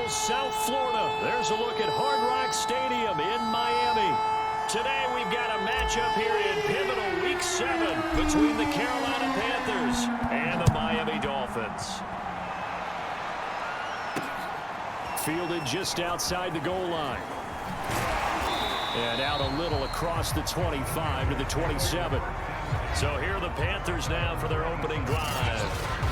Naples, South Florida. There's a look at Hard Rock Stadium in Miami. Today we've got a matchup here in pivotal Week 7 between the Carolina Panthers and the Miami Dolphins. Fielded just outside the goal line. And out a little across the 25 to the 27. So here are the Panthers now for their opening drive.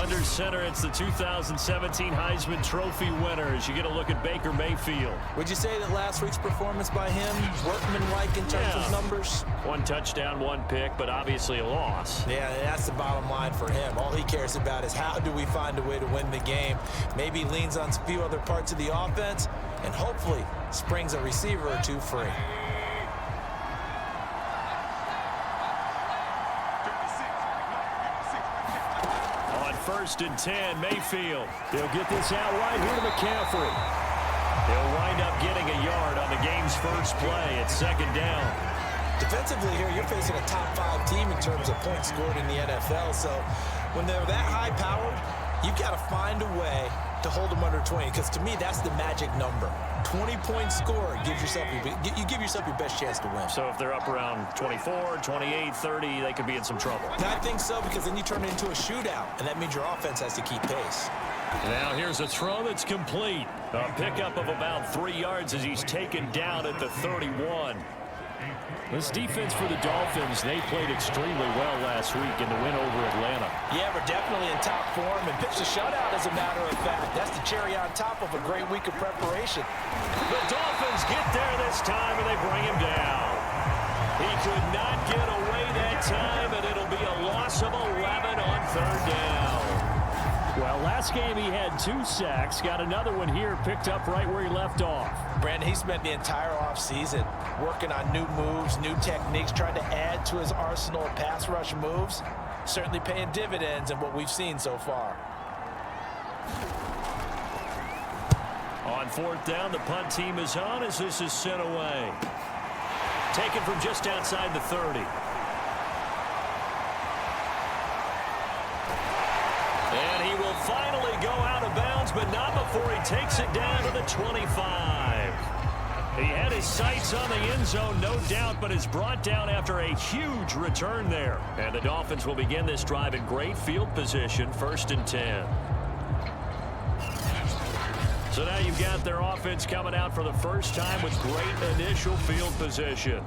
Under center, it's the 2017 Heisman Trophy winners. You get a look at Baker Mayfield. Would you say that last week's performance by him, workmanlike in terms of numbers? 1 touchdown, 1 pick, but obviously a loss. Yeah, that's the bottom line for him. All he cares about is how do we find a way to win the game. Maybe leans on a few other parts of the offense, and hopefully springs a receiver or two free. First and 10, Mayfield. They'll get this out right here to McCaffrey. He'll wind up getting a yard on the game's first play. It's second down. Defensively here, you're facing a top-5 team in terms of points scored in the NFL. So when they're that high-powered, you've got to find a way to hold them under 20. Because to me, that's the magic number. 20-point score gives yourself you give yourself your best chance to win. So if they're up around 24, 28, 30, they could be in some trouble. And I think so, because then you turn it into a shootout, and that means your offense has to keep pace. Now here's a throw that's complete. A pickup of about 3 yards as he's taken down at the 31. This defense for the Dolphins, they played extremely well last week in the win over Atlanta. Yeah, we're definitely in top form and pitched a shutout, as a matter of fact. That's the cherry on top of a great week of preparation. The Dolphins get there this time, and they bring him down. He could not get away that time, and it'll be a loss of 11 on third down. Well, last game he had 2 sacks. Got another one here, picked up right where he left off. Brandon, he spent the entire offseason working on new moves, new techniques, trying to add to his arsenal of pass rush moves. Certainly paying dividends in what we've seen so far. On fourth down, the punt team is on as this is sent away. Taken from just outside the 30. And he will finally go out of bounds, but not before he takes it down to the 25. He had his sights on the end zone, no doubt, but is brought down after a huge return there. And the Dolphins will begin this drive in great field position, first and 10. So now you've got their offense coming out for the first time with great initial field position.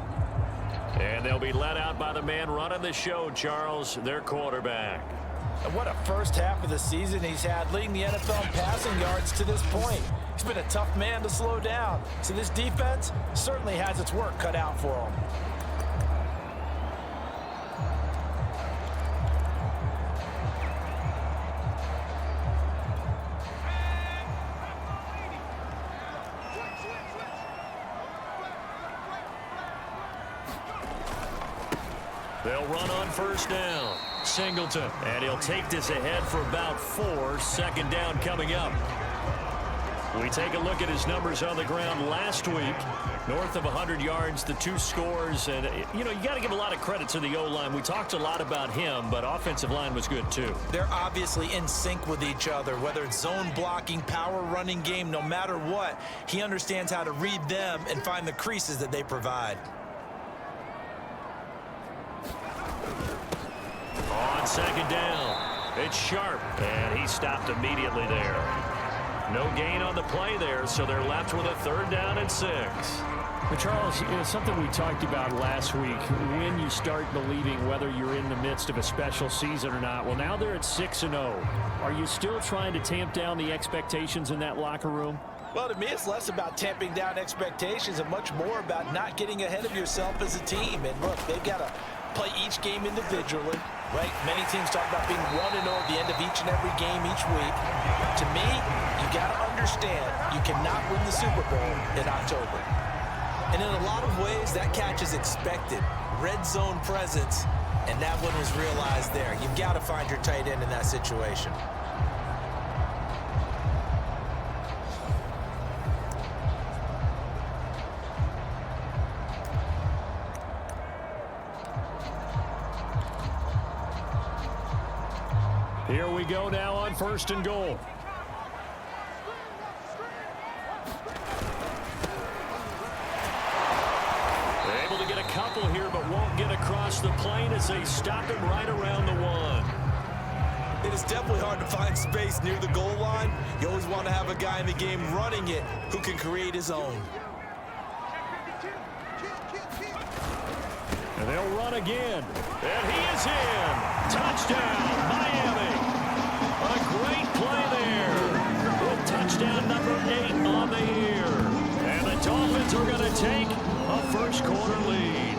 And they'll be led out by the man running the show, Charles, their quarterback. And what a first half of the season he's had, leading the NFL in passing yards to this point. He's been a tough man to slow down. So this defense certainly has its work cut out for him. They'll run on first down. Singleton. And he'll take this ahead for about 4. Second down coming up. We take a look at his numbers on the ground last week. North of 100 yards, the 2 scores. And, you know, you got to give a lot of credit to the O-line. We talked a lot about him, but offensive line was good too. They're obviously in sync with each other, whether it's zone blocking, power running game, no matter what. He understands how to read them and find the creases that they provide. On second down, it's Sharp, and he stopped immediately there. No gain on the play there, so they're left with a third down and 6. But Charles, you know, something we talked about last week, when you start believing whether you're in the midst of a special season or not. Well, now they're at 6-0. Are you still trying to tamp down the expectations in that locker room? Well, to me, it's less about tamping down expectations and much more about not getting ahead of yourself as a team. And look, they've got to play each game individually, right? Many teams talk about being 1-0 at the end of each and every game each week. To me, you got to understand you cannot win the Super Bowl in October. And in a lot of ways, that catch is expected. Red zone presence, and that one was realized there. You've got to find your tight end in that situation. Here we go now on first and goal. across the plane as they stop him right around the 1. It is definitely hard to find space near the goal line. You always want to have a guy in the game running it who can create his own. And they'll run again. And he is in. Touchdown, Miami. A great play there. With touchdown number 8 on the year. And the Dolphins are going to take a first-quarter lead.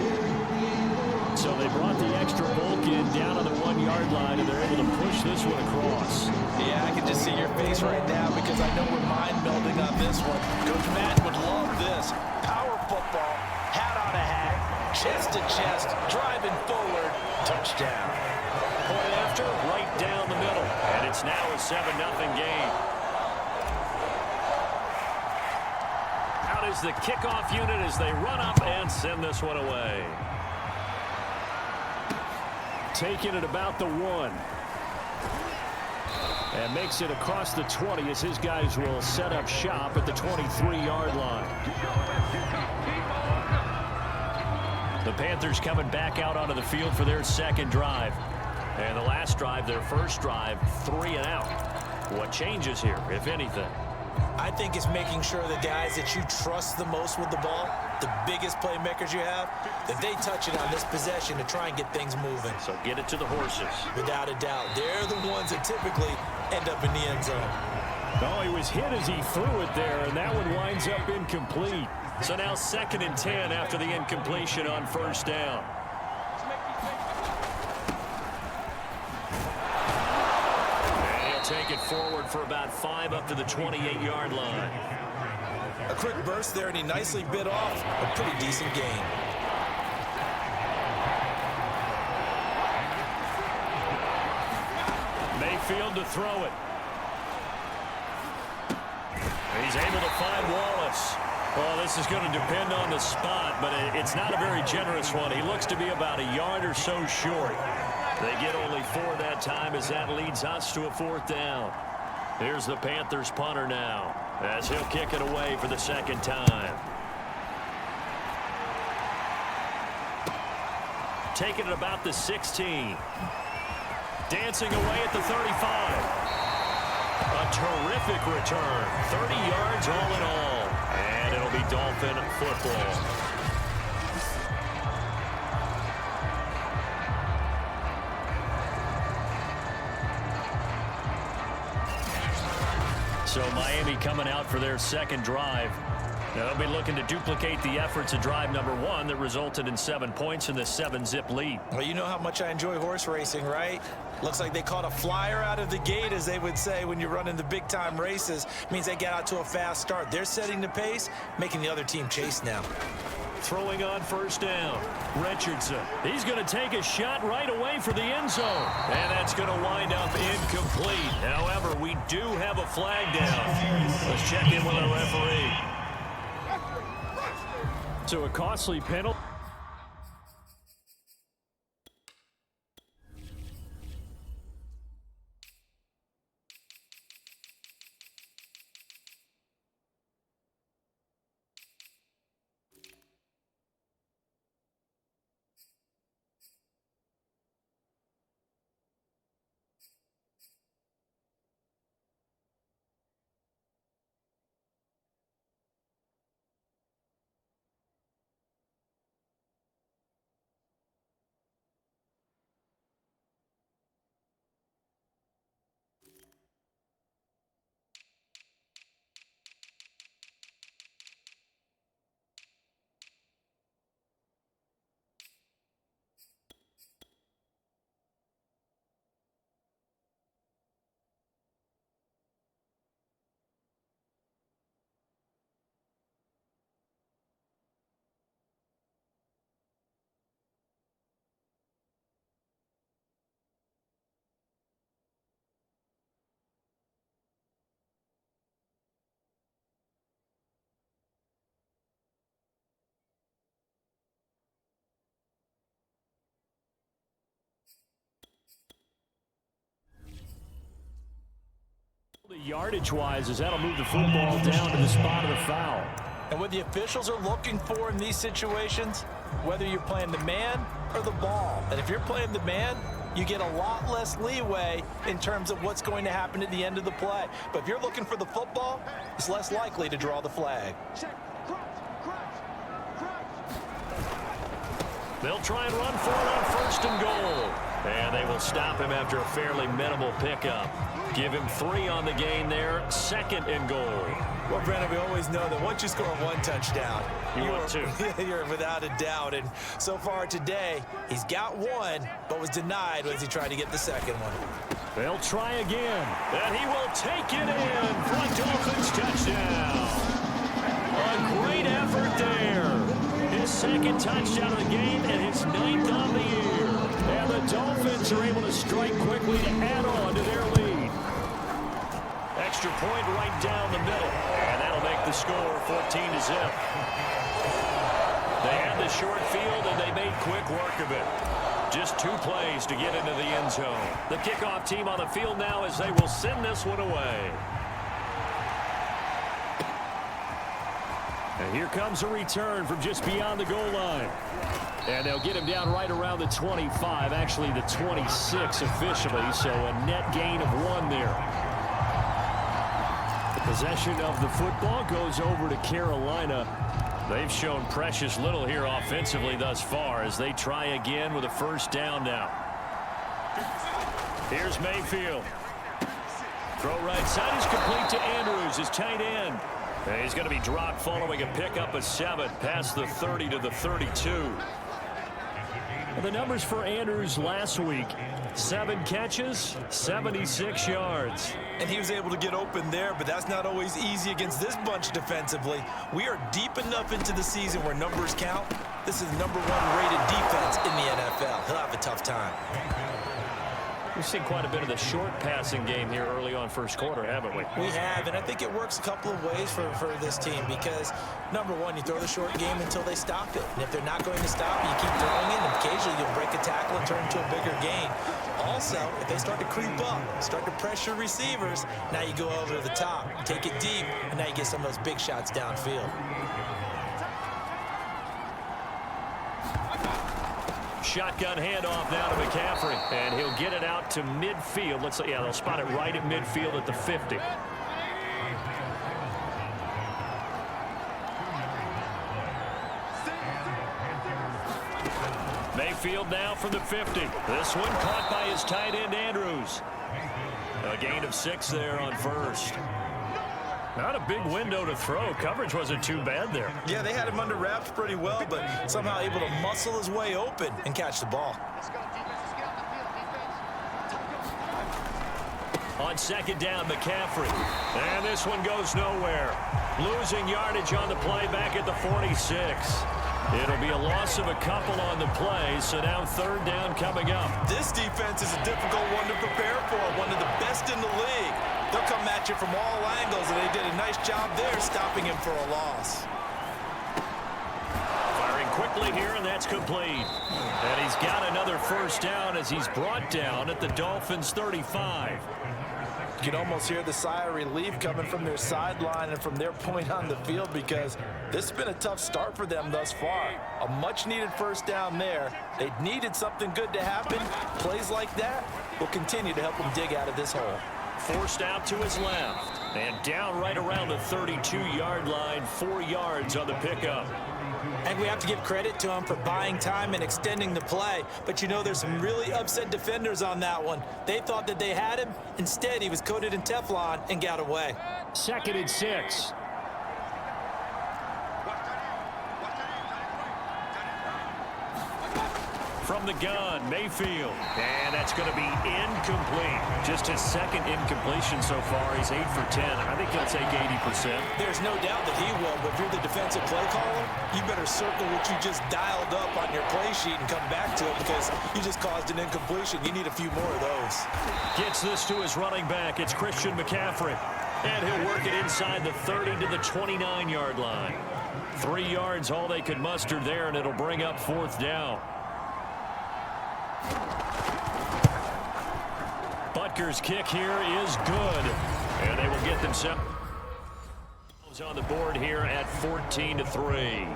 So they brought the extra bulk in down on the 1-yard line, and they're able to push this one across. Yeah, I can just see your face right now because I know we're mind-melding on this one. Coach Matt would love this. Power football, hat on a hat, chest to chest, driving forward, touchdown. Point after, right down the middle. And it's now a 7-0 game. Out is the kickoff unit as they run up and send this one away. Taking it about the 1. And makes it across the 20 as his guys will set up shop at the 23-yard line. The Panthers coming back out onto the field for their second drive. And the last drive, their first drive, 3 and out. What changes here, if anything? I think it's making sure the guys that you trust the most with the ball, the biggest playmakers you have, that they touch it on this possession to try and get things moving. So get it to the horses. Without a doubt. They're the ones that typically end up in the end zone. Oh, he was hit as he threw it there, and that one winds up incomplete. So now 2nd and 10 after the incompletion on first down. Take it forward for about 5 up to the 28-yard line. A quick burst there, and he nicely bit off a pretty decent gain. Mayfield to throw it. He's able to find Wallace. Well, this is going to depend on the spot, but it's not a very generous one. He looks to be about a yard or so short. They get only 4 that time as that leads us to a 4th down. Here's the Panthers punter now as he'll kick it away for the second time. Taking it about the 16. Dancing away at the 35. A terrific return. 30 yards all in all. And it'll be Dolphin football. So Miami coming out for their second drive. Now they'll be looking to duplicate the efforts of drive number 1 that resulted in 7 points in the 7-zip lead. Well, you know how much I enjoy horse racing, right? Looks like they caught a flyer out of the gate, as they would say when you're running the big-time races. Means they get out to a fast start. They're setting the pace, making the other team chase now. Throwing on first down. Richardson. He's going to take a shot right away for the end zone. And that's going to wind up incomplete. However, we do have a flag down. Let's check in with our referee. So a costly penalty. Yardage-wise, as that'll move the football down to the spot of the foul. And what the officials are looking for in these situations, whether you're playing the man or the ball. And if you're playing the man, you get a lot less leeway in terms of what's going to happen at the end of the play. But if you're looking for the football, it's less likely to draw the flag. They'll try and run for it on 1st and goal. And they will stop him after a fairly minimal pickup. Give him 3 on the gain there, 2nd and goal. Well, Brandon, we always know that once you score 1 touchdown, you're without a doubt. And so far today, he's got 1, but was denied as he tried to get the 2nd one. They'll try again, and he will take it in for a Dolphins touchdown. A great effort there. His 2nd touchdown of the game and his 9th on the year. And the Dolphins are able to strike quickly to add on to their lead. Extra point right down the middle. And that'll make the score 14-0. They had the short field, and they made quick work of it. Just 2 plays to get into the end zone. The kickoff team on the field now as they will send this one away. And here comes a return from just beyond the goal line. And they'll get him down right around the 25, actually the 26 officially, so a net gain of 1 there. The possession of the football goes over to Carolina. They've shown precious little here offensively thus far as they try again with a 1st down now. Here's Mayfield. Throw right side is complete to Andrews, his tight end. And he's going to be dropped following a pickup of 7 past the 30 to the 32. The numbers for Andrews last week, 7 catches, 76 yards. And he was able to get open there, but that's not always easy against this bunch defensively. We are deep enough into the season where numbers count. This is the #1 rated defense in the NFL. He'll have a tough time. We've seen quite a bit of the short passing game here early on 1st quarter, haven't we? We have, and I think it works a couple of ways for this team because, #1, you throw the short game until they stop it. And if they're not going to stop it, you keep throwing it, and occasionally you'll break a tackle and turn into a bigger gain. Also, if they start to creep up, start to pressure receivers, now you go over to the top, take it deep, and now you get some of those big shots downfield. Shotgun handoff now to McCaffrey, and he'll get it out to midfield. They'll spot it right at midfield at the 50. Mayfield now from the 50. This one caught by his tight end, Andrews. A gain of 6 there on 1st. Not a big window to throw. Coverage wasn't too bad there. Yeah, they had him under wraps pretty well, but somehow able to muscle his way open and catch the ball. On 2nd down, McCaffrey. And this one goes nowhere. Losing yardage on the play back at the 46. It'll be a loss of a couple on the play, so now 3rd down coming up. This defense is a difficult one to prepare for, one of the best in the league. They'll come at you from all angles, and they did a nice job there stopping him for a loss. Firing quickly here, and that's complete. And he's got another 1st down as he's brought down at the Dolphins' 35. You can almost hear the sigh of relief coming from their sideline and from their point on the field because this has been a tough start for them thus far. A much-needed 1st down there. They needed something good to happen. Plays like that will continue to help them dig out of this hole. Forced out to his left. And down right around the 32-yard line, 4 yards on the pickup. And we have to give credit to him for buying time and extending the play. But, there's some really upset defenders on that one. They thought that they had him. Instead, he was coated in Teflon and got away. 2nd and 6. From the gun, Mayfield. And that's going to be incomplete. Just his 2nd incompletion so far. He's 8 for 10. I think he'll take 80%. There's no doubt that he will, but if you're the defensive play caller, you better circle what you just dialed up on your play sheet and come back to it because you just caused an incompletion. You need a few more of those. Gets this to his running back. It's Christian McCaffrey. And he'll work it inside the 30 to the 29-yard line. 3 yards, all they could muster there, and it'll bring up 4th down. Butker's kick here is good, and they will get themselves is on the board here at 14-3.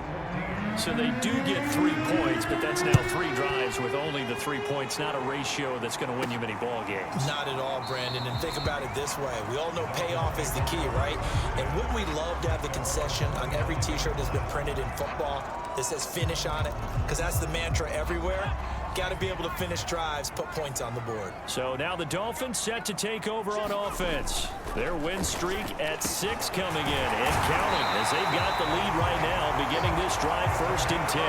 So they do get 3 points, but that's now 3 drives with only the 3 points, not a ratio that's going to win you many ball games. Not at all, Brandon. And think about it this way. We all know payoff is the key, right? And wouldn't we love to have the concession on every T-shirt that's been printed in football that says finish on it? Because that's the mantra everywhere. Got to be able to finish drives, put points on the board. So now the Dolphins set to take over on offense. Their win streak at 6 coming in and counting as they've got the lead right now, beginning this drive 1st and 10.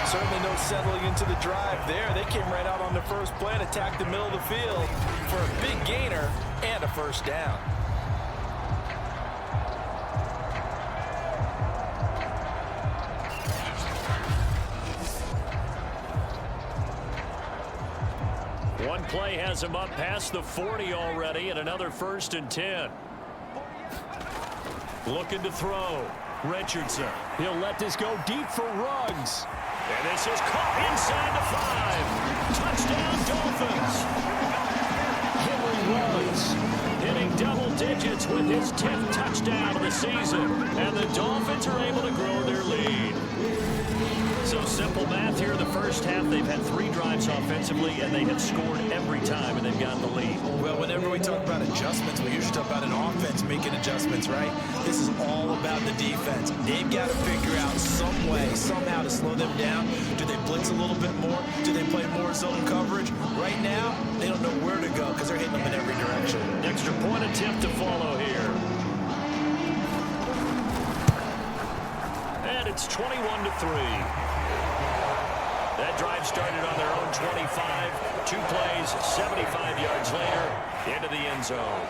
Certainly no settling into the drive there. They came right out on the first play and attacked the middle of the field for a big gainer and a first down. One play has him up past the 40 already, and another 1st and 10. Looking to throw. Richardson. He'll let this go deep for Ruggs. And this is caught inside the 5. Touchdown, Dolphins. Henry Ruggs hitting double digits with his 10th touchdown of the season. And the Dolphins are able to grow their lead. So simple math here in the first half. They've had 3 drives offensively, and they have scored every time, and they've gotten the lead. Well, whenever we talk about adjustments, we usually talk about an offense making adjustments, right? This is all about the defense. They've got to figure out some way, somehow to slow them down. Do they blitz a little bit more? Do they play more zone coverage? Right now, they don't know where to go because they're hitting them in every direction. Extra point attempt to follow here. And it's 21-3. That drive started on their own 25. 2 plays, 75 yards later, into the end zone.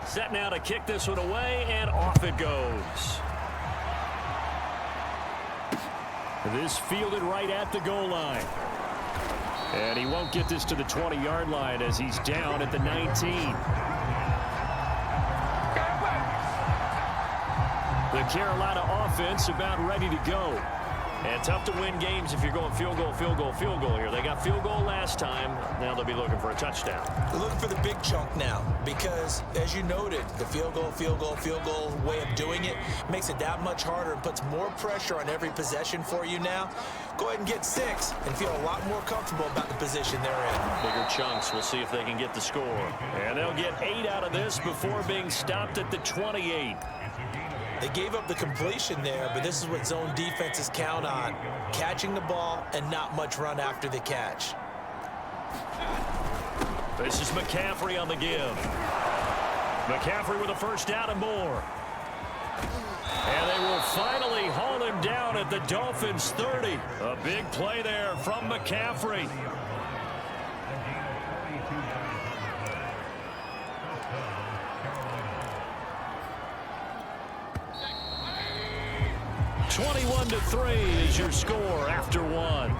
Set now to kick this one away, and off it goes. This fielded right at the goal line. And he won't get this to the 20-yard line as he's down at the 19. The Carolina offense about ready to go. And tough to win games if you're going field goal, field goal, field goal here. They got field goal last time. Now they'll be looking for a touchdown. They're looking for the big chunk now because, as you noted, the field goal way of doing it makes it that much harder and puts more pressure on every possession for you now. Go ahead and get 6 and feel a lot more comfortable about the position they're in. Bigger chunks. We'll see if they can get the score. And they'll get 8 out of this before being stopped at the 28. They gave up the completion there, but this is what zone defenses count on. Catching the ball and not much run after the catch. This is McCaffrey on the give. McCaffrey with a first down and more. And they will finally haul him down at the Dolphins' 30. A big play there from McCaffrey. (21-3) is your score after 1.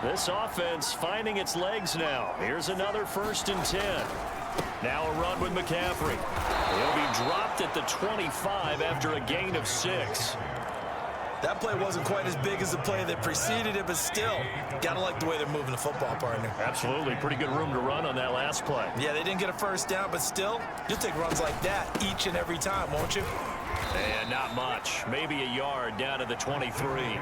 This offense finding its legs now. Here's another 1st and 10. Now a run with McCaffrey. He'll be dropped at the 25 after a gain of 6. That play wasn't quite as big as the play that preceded it, but still, gotta like the way they're moving the football, partner. Absolutely. Pretty good room to run on that last play. Yeah, they didn't get a first down, but still, you'll take runs like that each and every time, won't you? And not much. Maybe a yard down to the 23.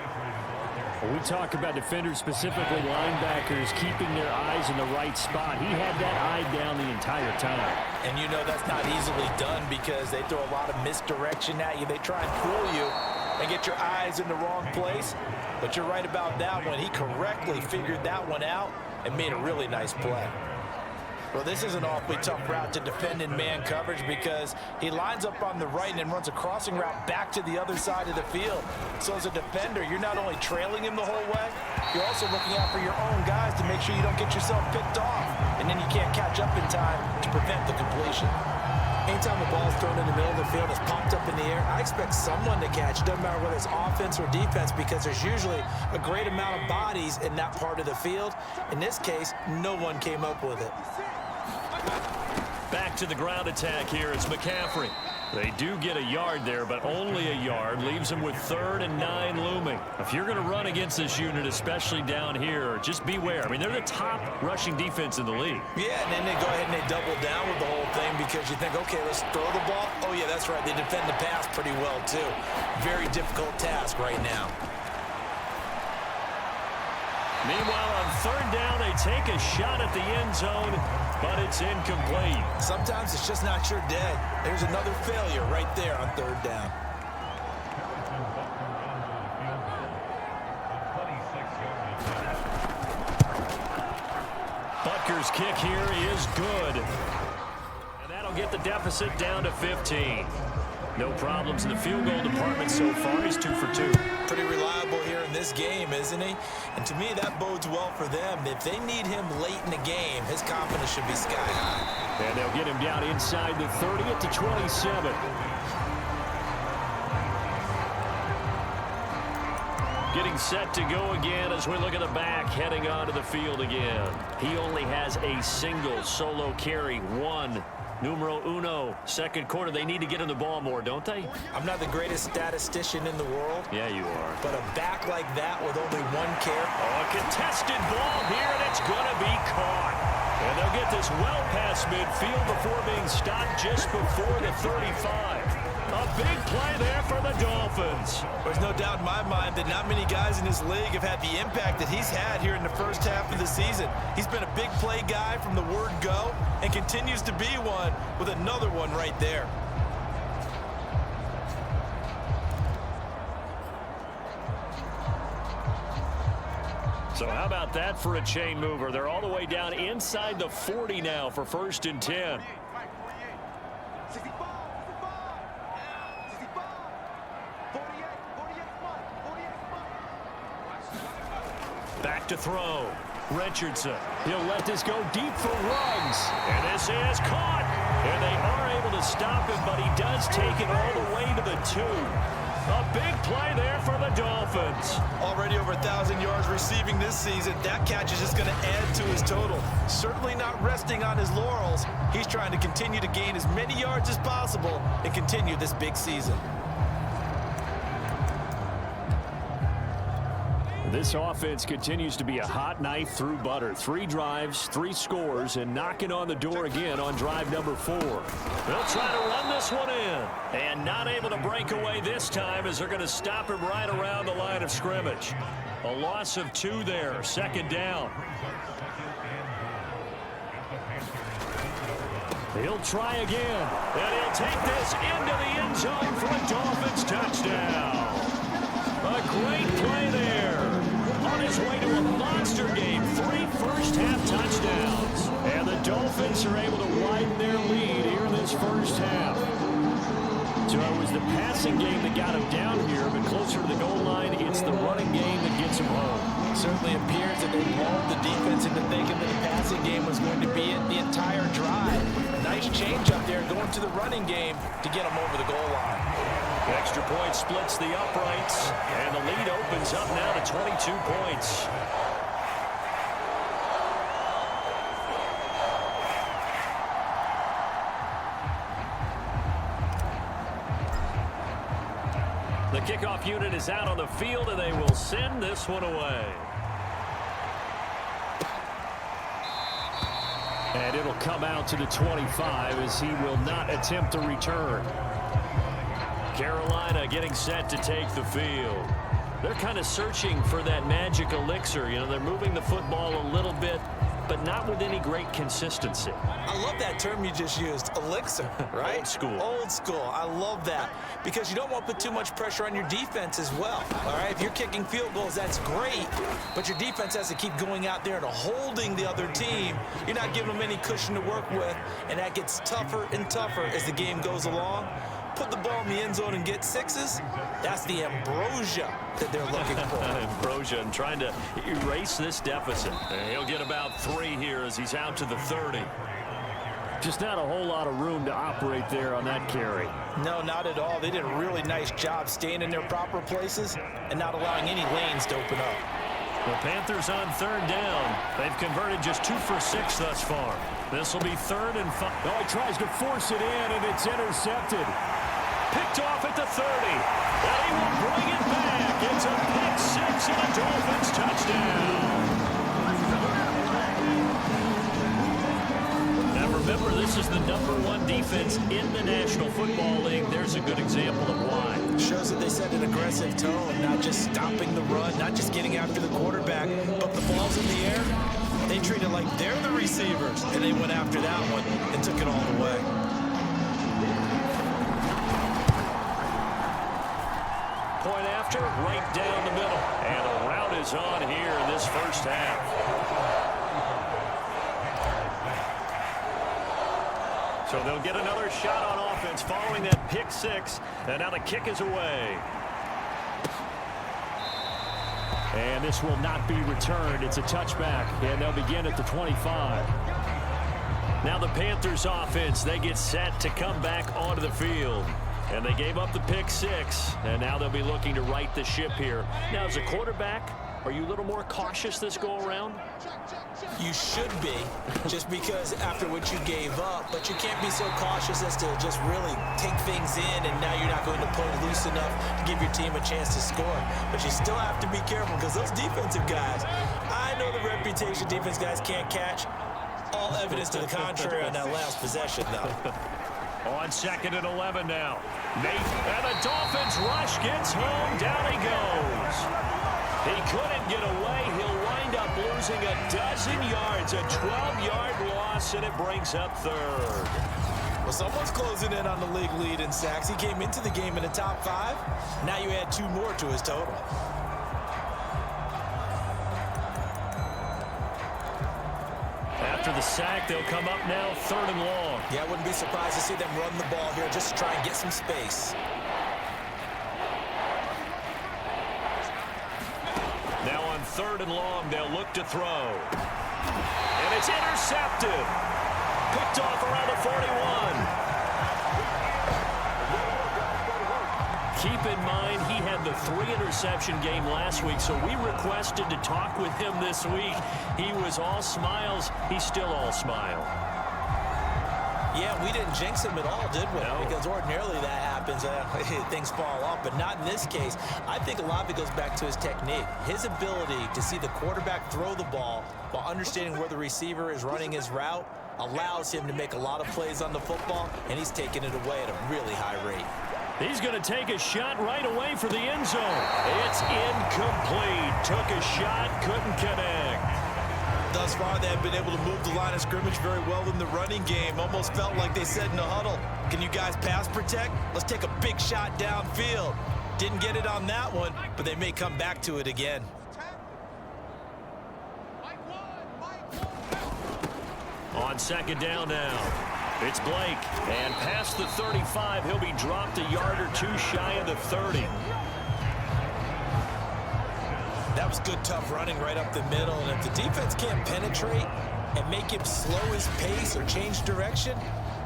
When we talk about defenders, specifically linebackers, keeping their eyes in the right spot, he had that eye down the entire time. And you know that's not easily done because they throw a lot of misdirection at you. They try and fool you and get your eyes in the wrong place. But you're right about that one. He correctly figured that one out and made a really nice play. Well, this is an awfully tough route to defend in man coverage because he lines up on the right and then runs a crossing route back to the other side of the field. So as a defender, you're not only trailing him the whole way, you're also looking out for your own guys to make sure you don't get yourself picked off. And then you can't catch up in time to prevent the completion. Anytime the ball is thrown in the middle of the field, it's popped up in the air, I expect someone to catch. Doesn't matter whether it's offense or defense because there's usually a great amount of bodies in that part of the field. In this case, no one came up with it. Back to the ground attack here. It's McCaffrey. They do get a yard there, but only a yard. Leaves them with 3rd and 9 looming. If you're going to run against this unit, especially down here, just beware. I mean, they're the top rushing defense in the league. Yeah, and then they go ahead and they double down with the whole thing because you think, okay, let's throw the ball. Oh, yeah, that's right. They defend the pass pretty well, too. Very difficult task right now. Meanwhile, on 3rd down, they take a shot at the end zone, but it's incomplete. Sometimes it's just not your day. There's another failure right there on 3rd down. Butker's kick here is good. And that'll get the deficit down to 15. No problems in the field goal department so far. He's 2 for 2. Pretty reliable here in this game, isn't he? And to me, that bodes well for them. If they need him late in the game, his confidence should be sky high. And they'll get him down inside the 30 at the 27. Getting set to go again as we look at the back heading onto the field again. He only has a single solo carry, 1. Numero uno, 2nd quarter. They need to get in the ball more, don't they? I'm not the greatest statistician in the world. Yeah, you are. But a back like that with only 1 carry. Oh, a contested ball here, and it's going to be caught. And they'll get this well past midfield before being stopped just before the 35. A big play there for the Dolphins. There's no doubt in my mind that not many guys in this league have had the impact that he's had here in the first half of the season. He's been a big play guy from the word go and continues to be one with another one right there. So how about that for a chain mover? They're all the way down inside the 40 now for 1st and 10. Back to throw. Richardson. He'll let this go deep for Ruggs. And this is caught. And they are able to stop him, but he does take it all the way to the 2. A big play there for the Dolphins. Already over 1,000 yards receiving this season. That catch is just going to add to his total. Certainly not resting on his laurels. He's trying to continue to gain as many yards as possible and continue this big season. This offense continues to be a hot knife through butter. 3 drives, 3 scores, and knocking on the door again on drive number 4. They'll try to run this one in. And not able to break away this time as they're going to stop him right around the line of scrimmage. A loss of 2 there, 2nd down. He'll try again. And he'll take this into the end zone for a Dolphins touchdown. A great play there. On his way to a monster game, 3 first-half touchdowns. And the Dolphins are able to widen their lead here in this first half. So it was the passing game that got him down here, but closer to the goal line, it's the running game that gets him home. It certainly appears that they lulled the defense into thinking that the passing game was going to be it the entire drive. Nice change up there going to the running game to get him over the goal line. Extra point splits the uprights, and the lead opens up now to 22 points. The kickoff unit is out on the field, and they will send this one away. And it'll come out to the 25 as he will not attempt to return. Carolina getting set to take the field. They're kind of searching for that magic elixir. You know, they're moving the football a little bit, but not with any great consistency. I love that term you just used, elixir, right? Old school. Old school. I love that because you don't want to put too much pressure on your defense as well, all right? If you're kicking field goals, that's great, but your defense has to keep going out there and holding the other team. You're not giving them any cushion to work with, and that gets tougher and tougher as the game goes along. Put the ball in the end zone and get 6s, that's the ambrosia that they're looking for. Ambrosia and trying to erase this deficit. And he'll get about 3 here as he's out to the 30. Just not a whole lot of room to operate there on that carry. No, not at all. They did a really nice job staying in their proper places and not allowing any lanes to open up. The Panthers on 3rd down. They've converted just 2 for 6 thus far. This will be 3rd and 5. Oh, he tries to force it in, and it's intercepted. Picked off at the 30. And he will bring it back. It's a pick 6 and a Dolphins touchdown. Now remember, this is the #1 defense in the National Football League. There's a good example of why. Shows that they set an aggressive tone, not just stopping the run, not just getting after the quarterback, but the ball's in the air. They treat it like they're the receivers, and they went after that one and took it all the way. Point after, right down the middle. And the route is on here in this first half. So they'll get another shot on offense following that pick 6. And now the kick is away. And this will not be returned. It's a touchback, and they'll begin at the 25. Now the Panthers offense, they get set to come back onto the field. And they gave up the pick 6, and now they'll be looking to right the ship here. Now, as a quarterback, are you a little more cautious this go-around? You should be, just because after what you gave up, but you can't be so cautious as to just really take things in, and now you're not going to play loose enough to give your team a chance to score. But you still have to be careful, because those defensive guys, I know the reputation defense guys can't catch. All evidence to the contrary on that last possession, though. On 2nd and 11 now. And the Dolphins rush gets home. Down he goes. He couldn't get away. He'll wind up losing a dozen yards. A 12-yard loss, and it brings up 3rd. Well, someone's closing in on the league lead in sacks. He came into the game in the top 5. Now you add 2 more to his total. After the sack, they'll come up now 3rd and long. Yeah, I wouldn't be surprised to see them run the ball here just to try and get some space. Now on 3rd and long, they'll look to throw. And it's intercepted. Picked off around the 41. Keep in mind, he had the 3-interception game last week, so we requested to talk with him this week. He was all smiles. He's still all smile. Yeah, we didn't jinx him at all, did we? No. Because ordinarily that happens. Things fall off, but not in this case. I think a lot of it goes back to his technique. His ability to see the quarterback throw the ball while understanding where the receiver is running his route allows him to make a lot of plays on the football, and he's taking it away at a really high rate. He's going to take a shot right away for the end zone. It's incomplete. Took a shot, couldn't connect. Thus far, they have been able to move the line of scrimmage very well in the running game. Almost felt like they said in the huddle, can you guys pass protect? Let's take a big shot downfield. Didn't get it on that one, but they may come back to it again. On 2nd down now. It's Blake, and past the 35, he'll be dropped a yard or 2 shy of the 30. That was good, tough running right up the middle, and if the defense can't penetrate and make him slow his pace or change direction,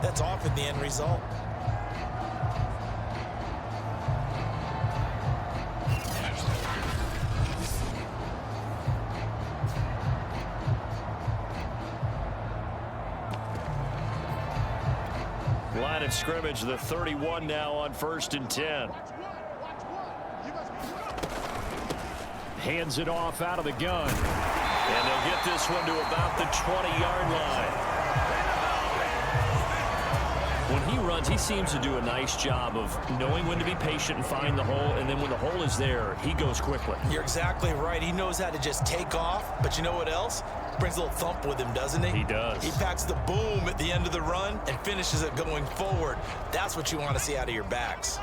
that's often the end result. Line of scrimmage, the 31 now on 1st and 10. Hands it off out of the gun. And they'll get this one to about the 20-yard line. When he runs, he seems to do a nice job of knowing when to be patient and find the hole, and then when the hole is there, he goes quickly. You're exactly right. He knows how to just take off, but you know what else? Brings a little thump with him, doesn't he? He does. He packs the boom at the end of the run and finishes it going forward. That's what you want to see out of your backs.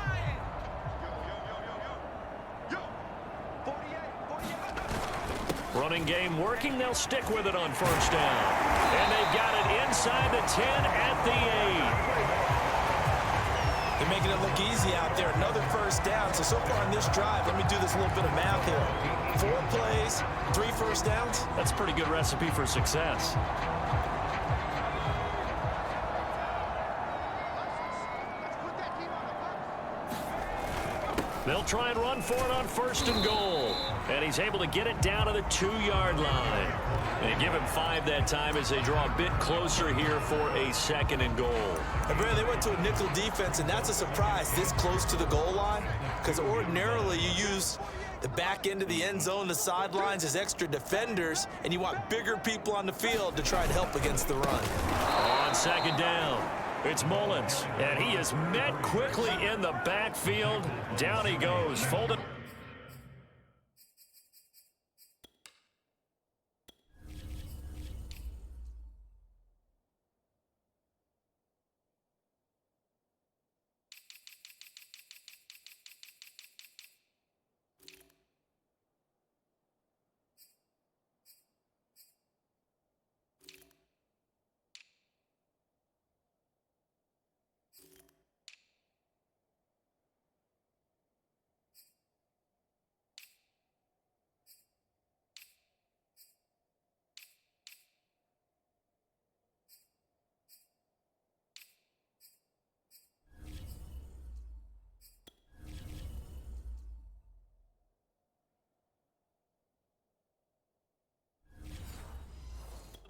Running game working. They'll stick with it on 1st down. And they've got it inside the 10 at the 8. They're making it look easy out there. Another 1st down. So far in this drive, let me do this little bit of math here. 4 plays, 3 1st downs. That's a pretty good recipe for success. They'll try and run for it on 1st and goal. And he's able to get it down to the 2-yard line. And give him 5 that time as they draw a bit closer here for a 2nd and goal. And Brad, they went to a nickel defense, and that's a surprise this close to the goal line, because ordinarily you use the back end of the end zone, the sidelines as extra defenders, and you want bigger people on the field to try and help against the run. On 2nd down, it's Mullins, and he is met quickly in the backfield. Down he goes, folded.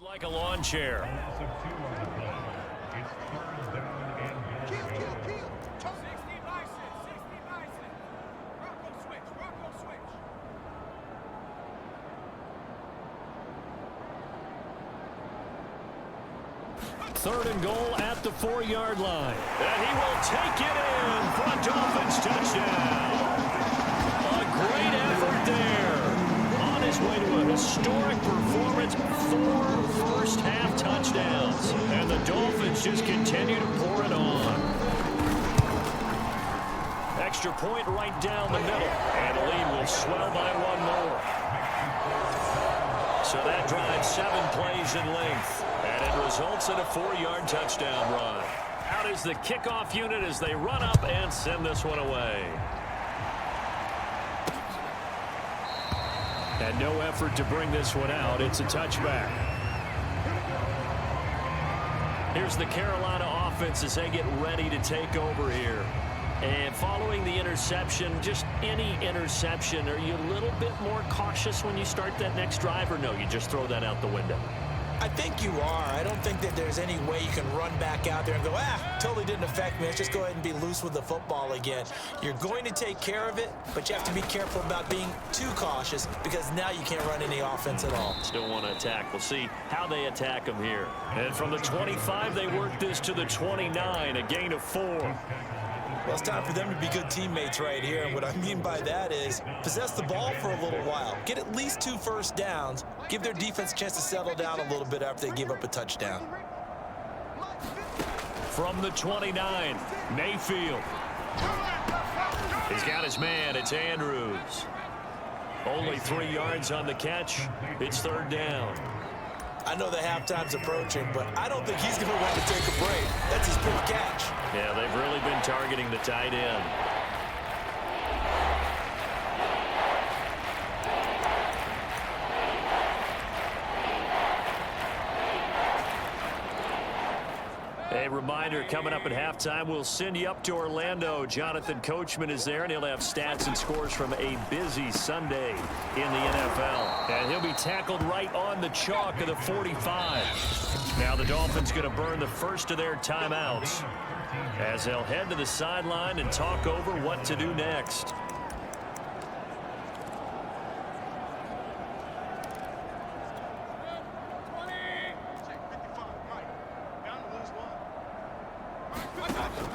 Like a lawn chair. Third and goal at the 4-yard line. And he will take it in for a Dolphins touchdown. A great effort there. On his way to a historic performance, 4 first-half touchdowns. And the Dolphins just continue to pour it on. Extra point right down the middle. And the lead will swell by 1 more. So that drives 7 plays in length. And it results in a 4-yard touchdown run. Out is the kickoff unit as they run up and send this one away. And no effort to bring this one out. It's a touchback. Here's the Carolina offense as they get ready to take over here. And following the interception, just any interception, are you a little bit more cautious when you start that next drive, or no, you just throw that out the window? I think you are. I don't think that there's any way you can run back out there and go, totally didn't affect me. Let's just go ahead and be loose with the football again. You're going to take care of it, but you have to be careful about being too cautious because now you can't run any offense at all. Still want to attack. We'll see how they attack them here. And from the 25, they work this to the 29, a gain of 4. Well, it's time for them to be good teammates right here. And what I mean by that is possess the ball for a little while. Get at least 2 first downs. Give their defense a chance to settle down a little bit after they give up a touchdown. From the 29, Mayfield. He's got his man. It's Andrews. Only 3 yards on the catch. It's 3rd down. I know the halftime's approaching, but I don't think he's going to want to take a break. That's his big catch. Yeah, they've really been targeting the tight end. A reminder, coming up at halftime, we'll send you up to Orlando. Jonathan Coachman is there, and he'll have stats and scores from a busy Sunday in the NFL. And he'll be tackled right on the chalk of the 45. Now the Dolphins going to burn the first of their timeouts as they'll head to the sideline and talk over what to do next.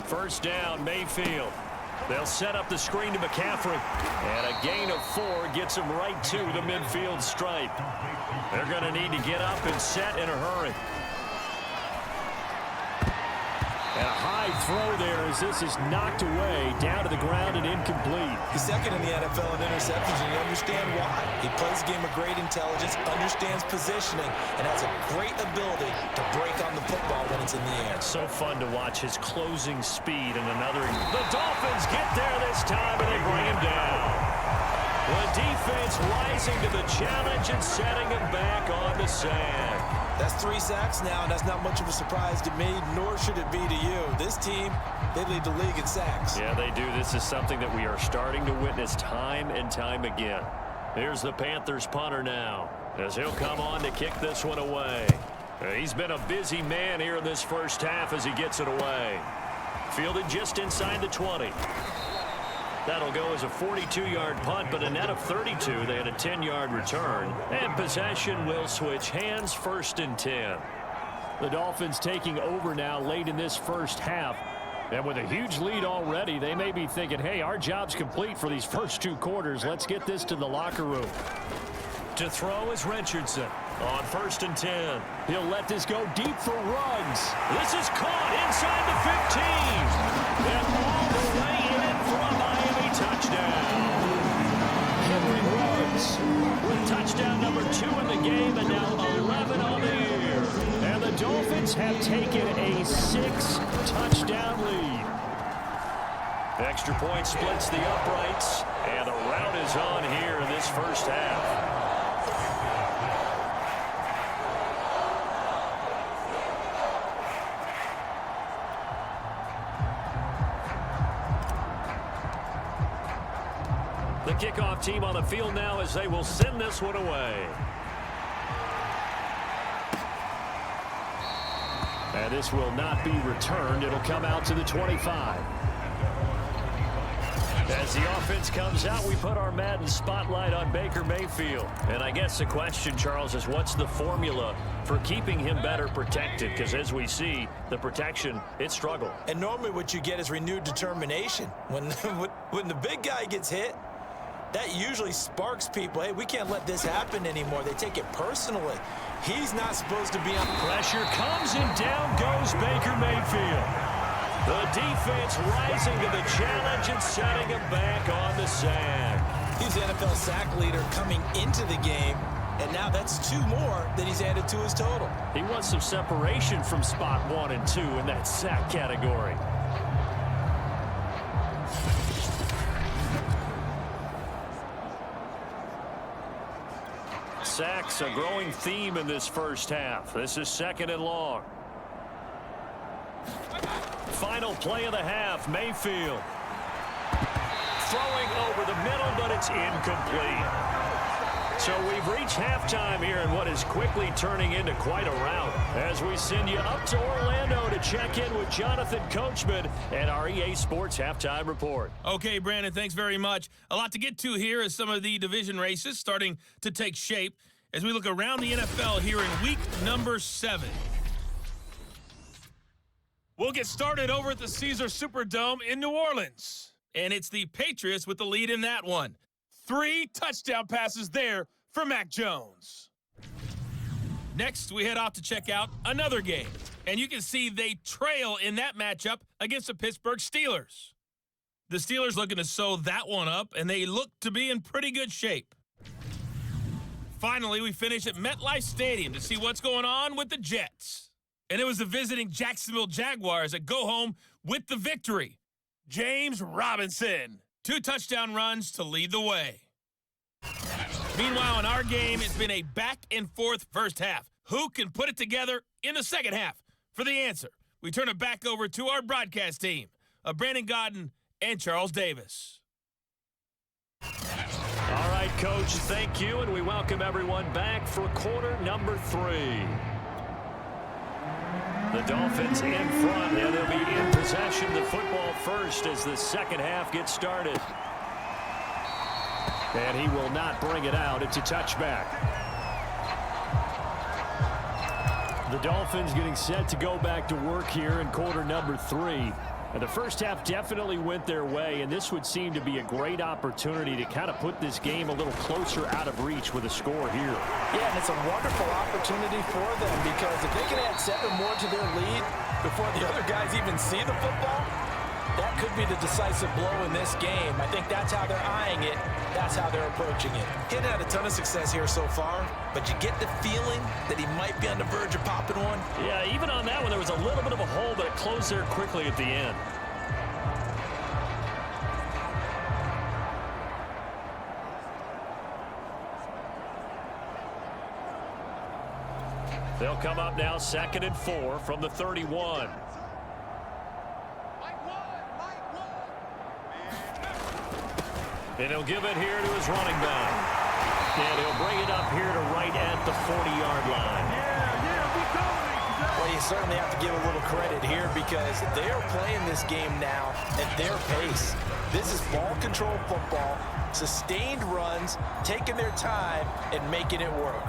First down, Mayfield. They'll set up the screen to McCaffrey. And a gain of 4 gets him right to the midfield stripe. They're going to need to get up and set in a hurry. And a high throw there as this is knocked away, down to the ground and incomplete. He's second in the NFL in interceptions, and you understand why. He plays a game of great intelligence, understands positioning, and has a great ability to break on the football when it's in the air. So fun to watch his closing speed and another. The Dolphins get there this time, and they bring him down. The defense rising to the challenge and setting him back on the sand. That's 3 sacks now, and that's not much of a surprise to me, nor should it be to you. This team, they lead the league in sacks. Yeah, they do. This is something that we are starting to witness time and time again. Here's the Panthers punter now, as he'll come on to kick this one away. He's been a busy man here in this first half as he gets it away. Fielded just inside the 20. That'll go as a 42-yard punt, but a net of 32. They had a 10-yard return. And possession will switch hands, 1st and 10. The Dolphins taking over now late in this first half. And with a huge lead already, they may be thinking, hey, our job's complete for these first 2 quarters. Let's get this to the locker room. To throw is Richardson on 1st and 10. He'll let this go deep for Ruggs. This is caught inside the 15. And all the way in for a Miami touchdown. Henry Ruggs With touchdown number 2 in the game and now 11 on the year. And the Dolphins have taken a 6-touchdown lead. Extra point splits the uprights, and the rout is on here in this first half. The kickoff team on the field now as they will send this one away. And this will not be returned. It'll come out to the 25. As the offense comes out, we put our Madden spotlight on Baker Mayfield. And I guess the question, Charles, is what's the formula for keeping him better protected? Because as we see, the protection, it struggled. And normally what you get is renewed determination. When the big guy gets hit, that usually sparks people. Hey, we can't let this happen anymore. They take it personally. He's not supposed to be on. Pressure comes and down goes Baker Mayfield. The defense rising to the challenge and setting him back on the sand. He's the NFL sack leader coming into the game, and now that's 2 more that he's added to his total. He wants some separation from spot 1 and 2 in that sack category. Sacks, a growing theme in this first half. This is 2nd and long. Final play of the half, Mayfield. Throwing over the middle, but it's incomplete. So we've reached halftime here in what is quickly turning into quite a rout as we send you up to Orlando to check in with Jonathan Coachman and our EA Sports Halftime Report. Okay, Brandon, thanks very much. A lot to get to here as some of the division races starting to take shape as we look around the NFL here in week number 7. We'll get started over at the Caesars Superdome in New Orleans. And it's the Patriots with the lead in that one. 3 touchdown passes there for Mac Jones. Next, we head off to check out another game. And you can see they trail in that matchup against the Pittsburgh Steelers. The Steelers looking to sew that one up, and they look to be in pretty good shape. Finally, we finish at MetLife Stadium to see what's going on with the Jets. And it was the visiting Jacksonville Jaguars that go home with the victory. James Robinson, 2 touchdown runs to lead the way. Meanwhile, in our game, it's been a back-and-forth first half. Who can put it together in the second half? For the answer, we turn it back over to our broadcast team of Brandon Godden and Charles Davis. All right, Coach, thank you, and we welcome everyone back for quarter number 3. The Dolphins in front, and they'll be in possession of the football first as the second half gets started. And he will not bring it out. It's a touchback. The Dolphins getting set to go back to work here in quarter number 3. And the first half definitely went their way, and this would seem to be a great opportunity to kind of put this game a little closer out of reach with a score here. Yeah, and it's a wonderful opportunity for them because if they can add 7 more to their lead before the other guys even see the football, that could be the decisive blow in this game. I think that's how they're eyeing it. That's how they're approaching it. He hadn't had a ton of success here so far, but you get the feeling that he might be on the verge of popping one. Yeah, even on that one, there was a little bit of a hole, but it closed there quickly at the end. They'll come up now 2nd and 4 from the 31. And he'll give it here to his running back. And he'll bring it up here to right at the 40-yard line. Well, you certainly have to give a little credit here because they're playing this game now at their pace. This is ball control football, sustained runs, taking their time, and making it work.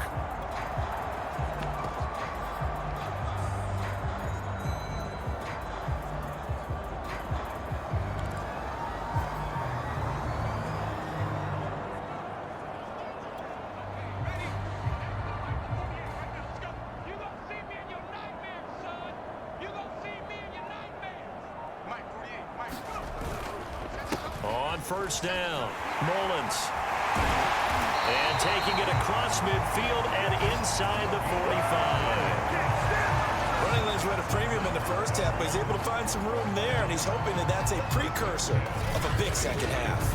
On first down, Mullins. And taking it across midfield and inside the 45. Running lanes were at a premium in the first half, but he's able to find some room there, and he's hoping that that's a precursor of a big second half.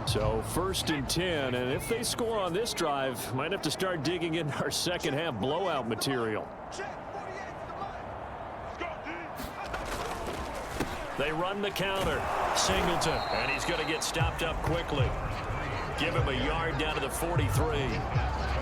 So 1st and 10, and if they score on this drive, might have to start digging into our second half blowout material. They run the counter. Singleton, and he's going to get stopped up quickly. Give him a yard down to the 43.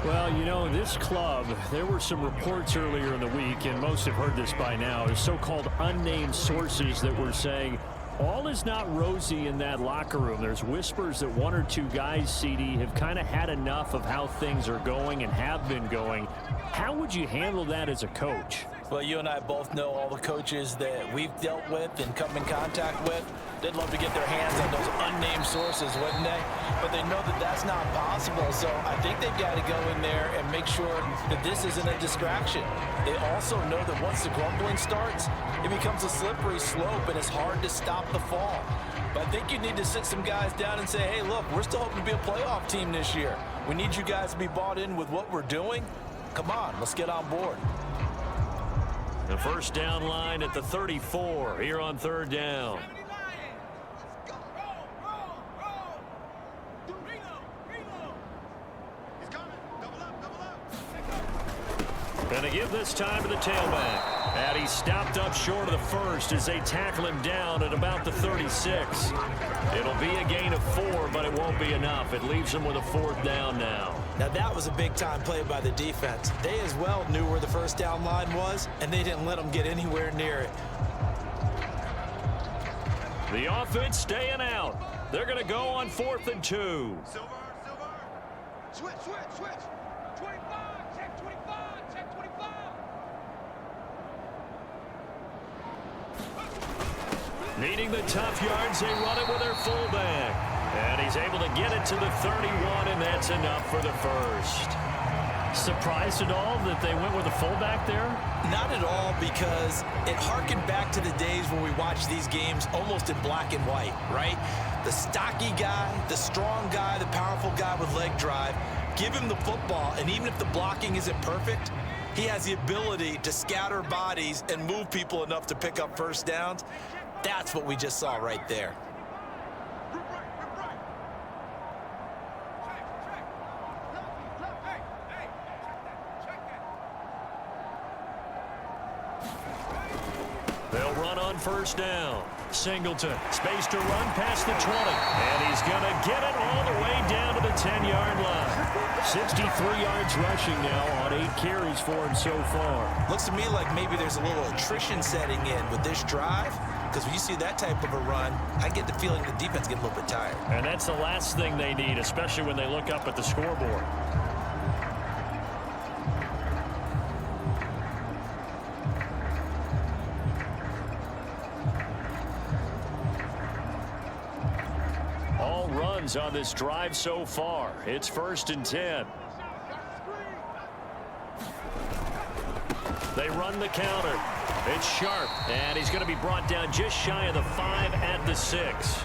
Well, you know, this club, there were some reports earlier in the week, and most have heard this by now, there's so-called unnamed sources that were saying all is not rosy in that locker room. There's whispers that 1 or 2 guys, CD, have kind of had enough of how things are going and have been going. How would you handle that as a coach? Well, you and I both know all the coaches that we've dealt with and come in contact with. They'd love to get their hands on those unnamed sources, wouldn't they? But they know that that's not possible, so I think they've got to go in there and make sure that this isn't a distraction. They also know that once the grumbling starts, it becomes a slippery slope, and it's hard to stop the fall. But I think you need to sit some guys down and say, hey, look, we're still hoping to be a playoff team this year. We need you guys to be bought in with what we're doing. Come on, let's get on board. The first down line at the 34 here on 3rd down. Going to give this time to the tailback. And he's stopped up short of the first as they tackle him down at about the 36. It'll be a gain of 4, but it won't be enough. It leaves him with a 4th down now. Now that was a big-time play by the defense. They as well knew where the first down line was, and they didn't let them get anywhere near it. The offense staying out. They're going to go on 4th and 2. Silver. Switch. 25, check 25, check 25. Needing the tough yards, they run it with their fullback. And he's able to get it to the 31, and that's enough for the first. Surprised at all that they went with a fullback there? Not at all, because it harkened back to the days when we watched these games almost in black and white, right? The stocky guy, the strong guy, the powerful guy with leg drive. Give him the football, and even if the blocking isn't perfect, he has the ability to scatter bodies and move people enough to pick up first downs. That's what we just saw right there. They'll run on first down. Singleton, space to run past the 20. And he's going to get it all the way down to the 10-yard line. 63 yards rushing now on 8 carries for him so far. Looks to me like maybe there's a little attrition setting in with this drive, because when you see that type of a run, I get the feeling the defense gets a little bit tired. And that's the last thing they need, especially when they look up at the scoreboard. All runs on this drive so far. It's 1st and 10. They run the counter. It's Sharp, and he's going to be brought down just shy of the 5 at the 6.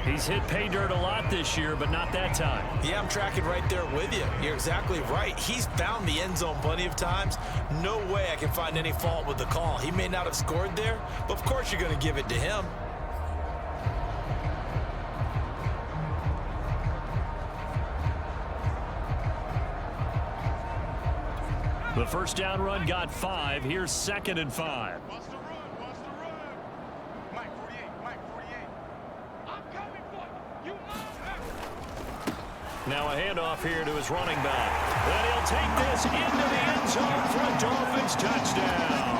He's hit pay dirt a lot this year, but not that time. Yeah, I'm tracking right there with you. You're exactly right. He's found the end zone plenty of times. No way I can find any fault with the call. He may not have scored there, but of course you're going to give it to him. The first down run got 5. Here's 2nd and 5. Wants to run, wants to run. Mike 48, Mike 48. I'm coming for you. You know that. Now a handoff here to his running back. And he'll take this into the end zone for a Dolphins touchdown.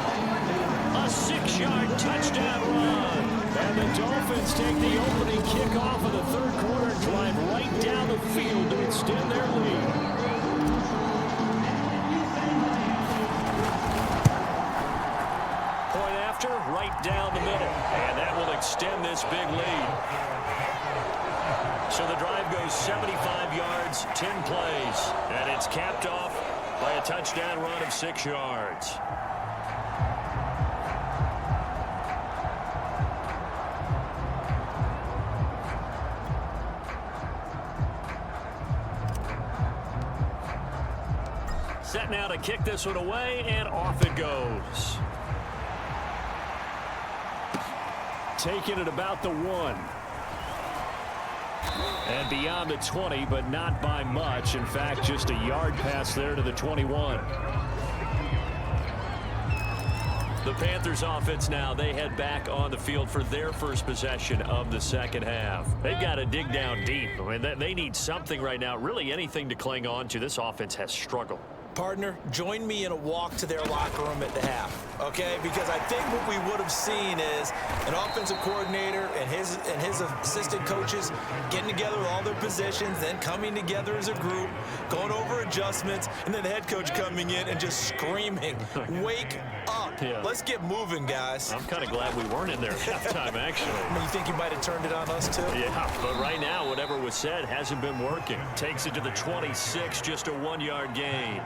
A 6-yard touchdown run. And the Dolphins take the opening kickoff of the third quarter and drive right down the field to extend their lead. Right down the middle, and that will extend this big lead. So the drive goes 75 yards, 10 plays, and it's capped off by a touchdown run of 6 yards. Set now to kick this one away, and off it goes. Taking it about the 1. And beyond the 20, but not by much. In fact, just a yard pass there to the 21. The Panthers offense now, they head back on the field for their first possession of the second half. They've got to dig down deep. I mean, they need something right now, really anything to cling on to. This offense has struggled. Partner, join me in a walk to their locker room at the half, okay? Because I think what we would have seen is an offensive coordinator and his assistant coaches getting together with all their positions, then coming together as a group, going over adjustments, and then the head coach coming in and just screaming, "Wake up. Yeah. Let's get moving, guys." I'm kind of glad we weren't in there at halftime, actually. You think you might have turned it on us, too? Yeah, but right now, whatever was said hasn't been working. Takes it to the 26, just a 1-yard gain.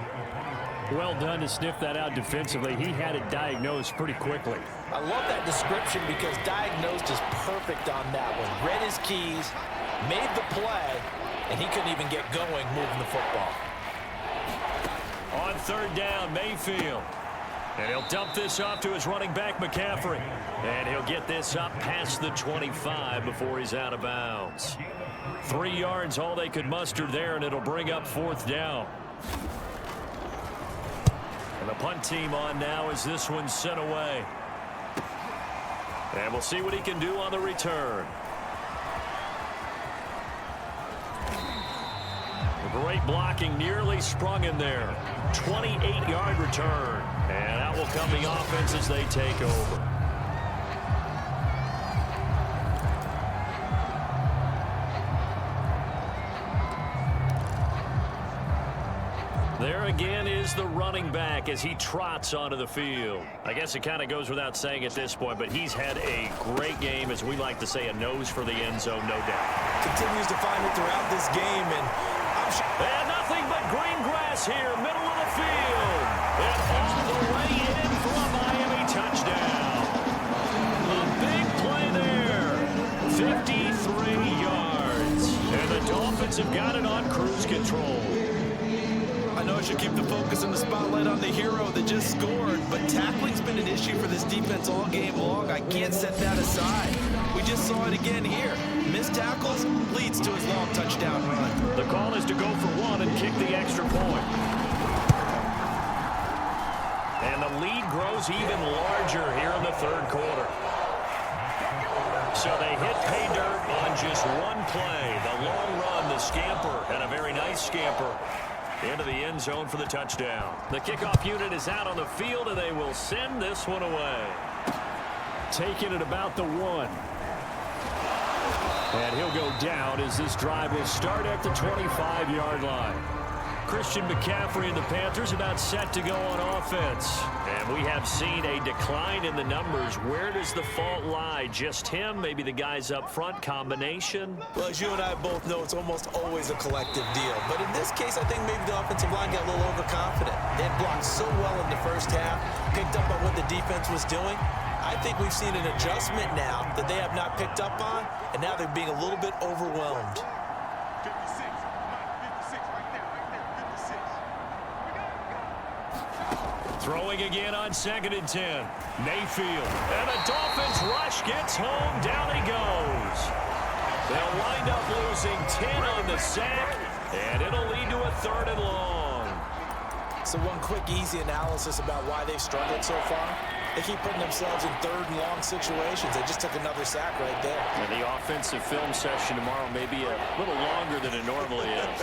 Well done to sniff that out defensively. He had it diagnosed pretty quickly. I love that description because diagnosed is perfect on that one. Read his keys, made the play, and he couldn't even get going moving the football. On third down, Mayfield. And he'll dump this off to his running back, McCaffrey. And he'll get this up past the 25 before he's out of bounds. 3 yards, all they could muster there, and it'll bring up 4th down. And the punt team on now as this one's sent away. And we'll see what he can do on the return. Great blocking, nearly sprung in there. 28-yard return. And that will come the offense as they take over. There again is the running back as he trots onto the field. I guess it kind of goes without saying at this point, but he's had a great game, as we like to say, a nose for the end zone, no doubt. Continues to find it throughout this game, and And nothing but green grass here, middle of the field. And all the way in for a Miami touchdown. A big play there. 53 yards. And the Dolphins have got it on cruise control. I know I should keep the focus and the spotlight on the hero that just scored, but tackling's been an issue for this defense all game long. I can't set that aside. We just saw it again here. Missed tackles leads to his long touchdown run. The call is to go for 1 and kick the extra point. And the lead grows even larger here in the third quarter. So they hit pay dirt on just one play. The long run, the scamper, and a very nice scamper into the end zone for the touchdown. The kickoff unit is out on the field, and they will send this one away. Taking it about the 1. And he'll go down as this drive will start at the 25-yard line. Christian McCaffrey and the Panthers about set to go on offense. And we have seen a decline in the numbers. Where does the fault lie? Just him? Maybe the guys up front? Combination? Well, as you and I both know, it's almost always a collective deal. But in this case, I think maybe the offensive line got a little overconfident. They had blocked so well in the first half, picked up on what the defense was doing. I think we've seen an adjustment now that they have not picked up on, and now they're being a little bit overwhelmed. 56. Mike, 56 right there, 56. We got it. Throwing again on 2nd and 10. Mayfield. And the Dolphins rush gets home. Down he goes. They'll wind up losing 10 on the sack, and it'll lead to a 3rd and long. So one quick, easy analysis about why they've struggled so far. They keep putting themselves in 3rd and long situations. They just took another sack right there. And the offensive film session tomorrow may be a little longer than it normally is.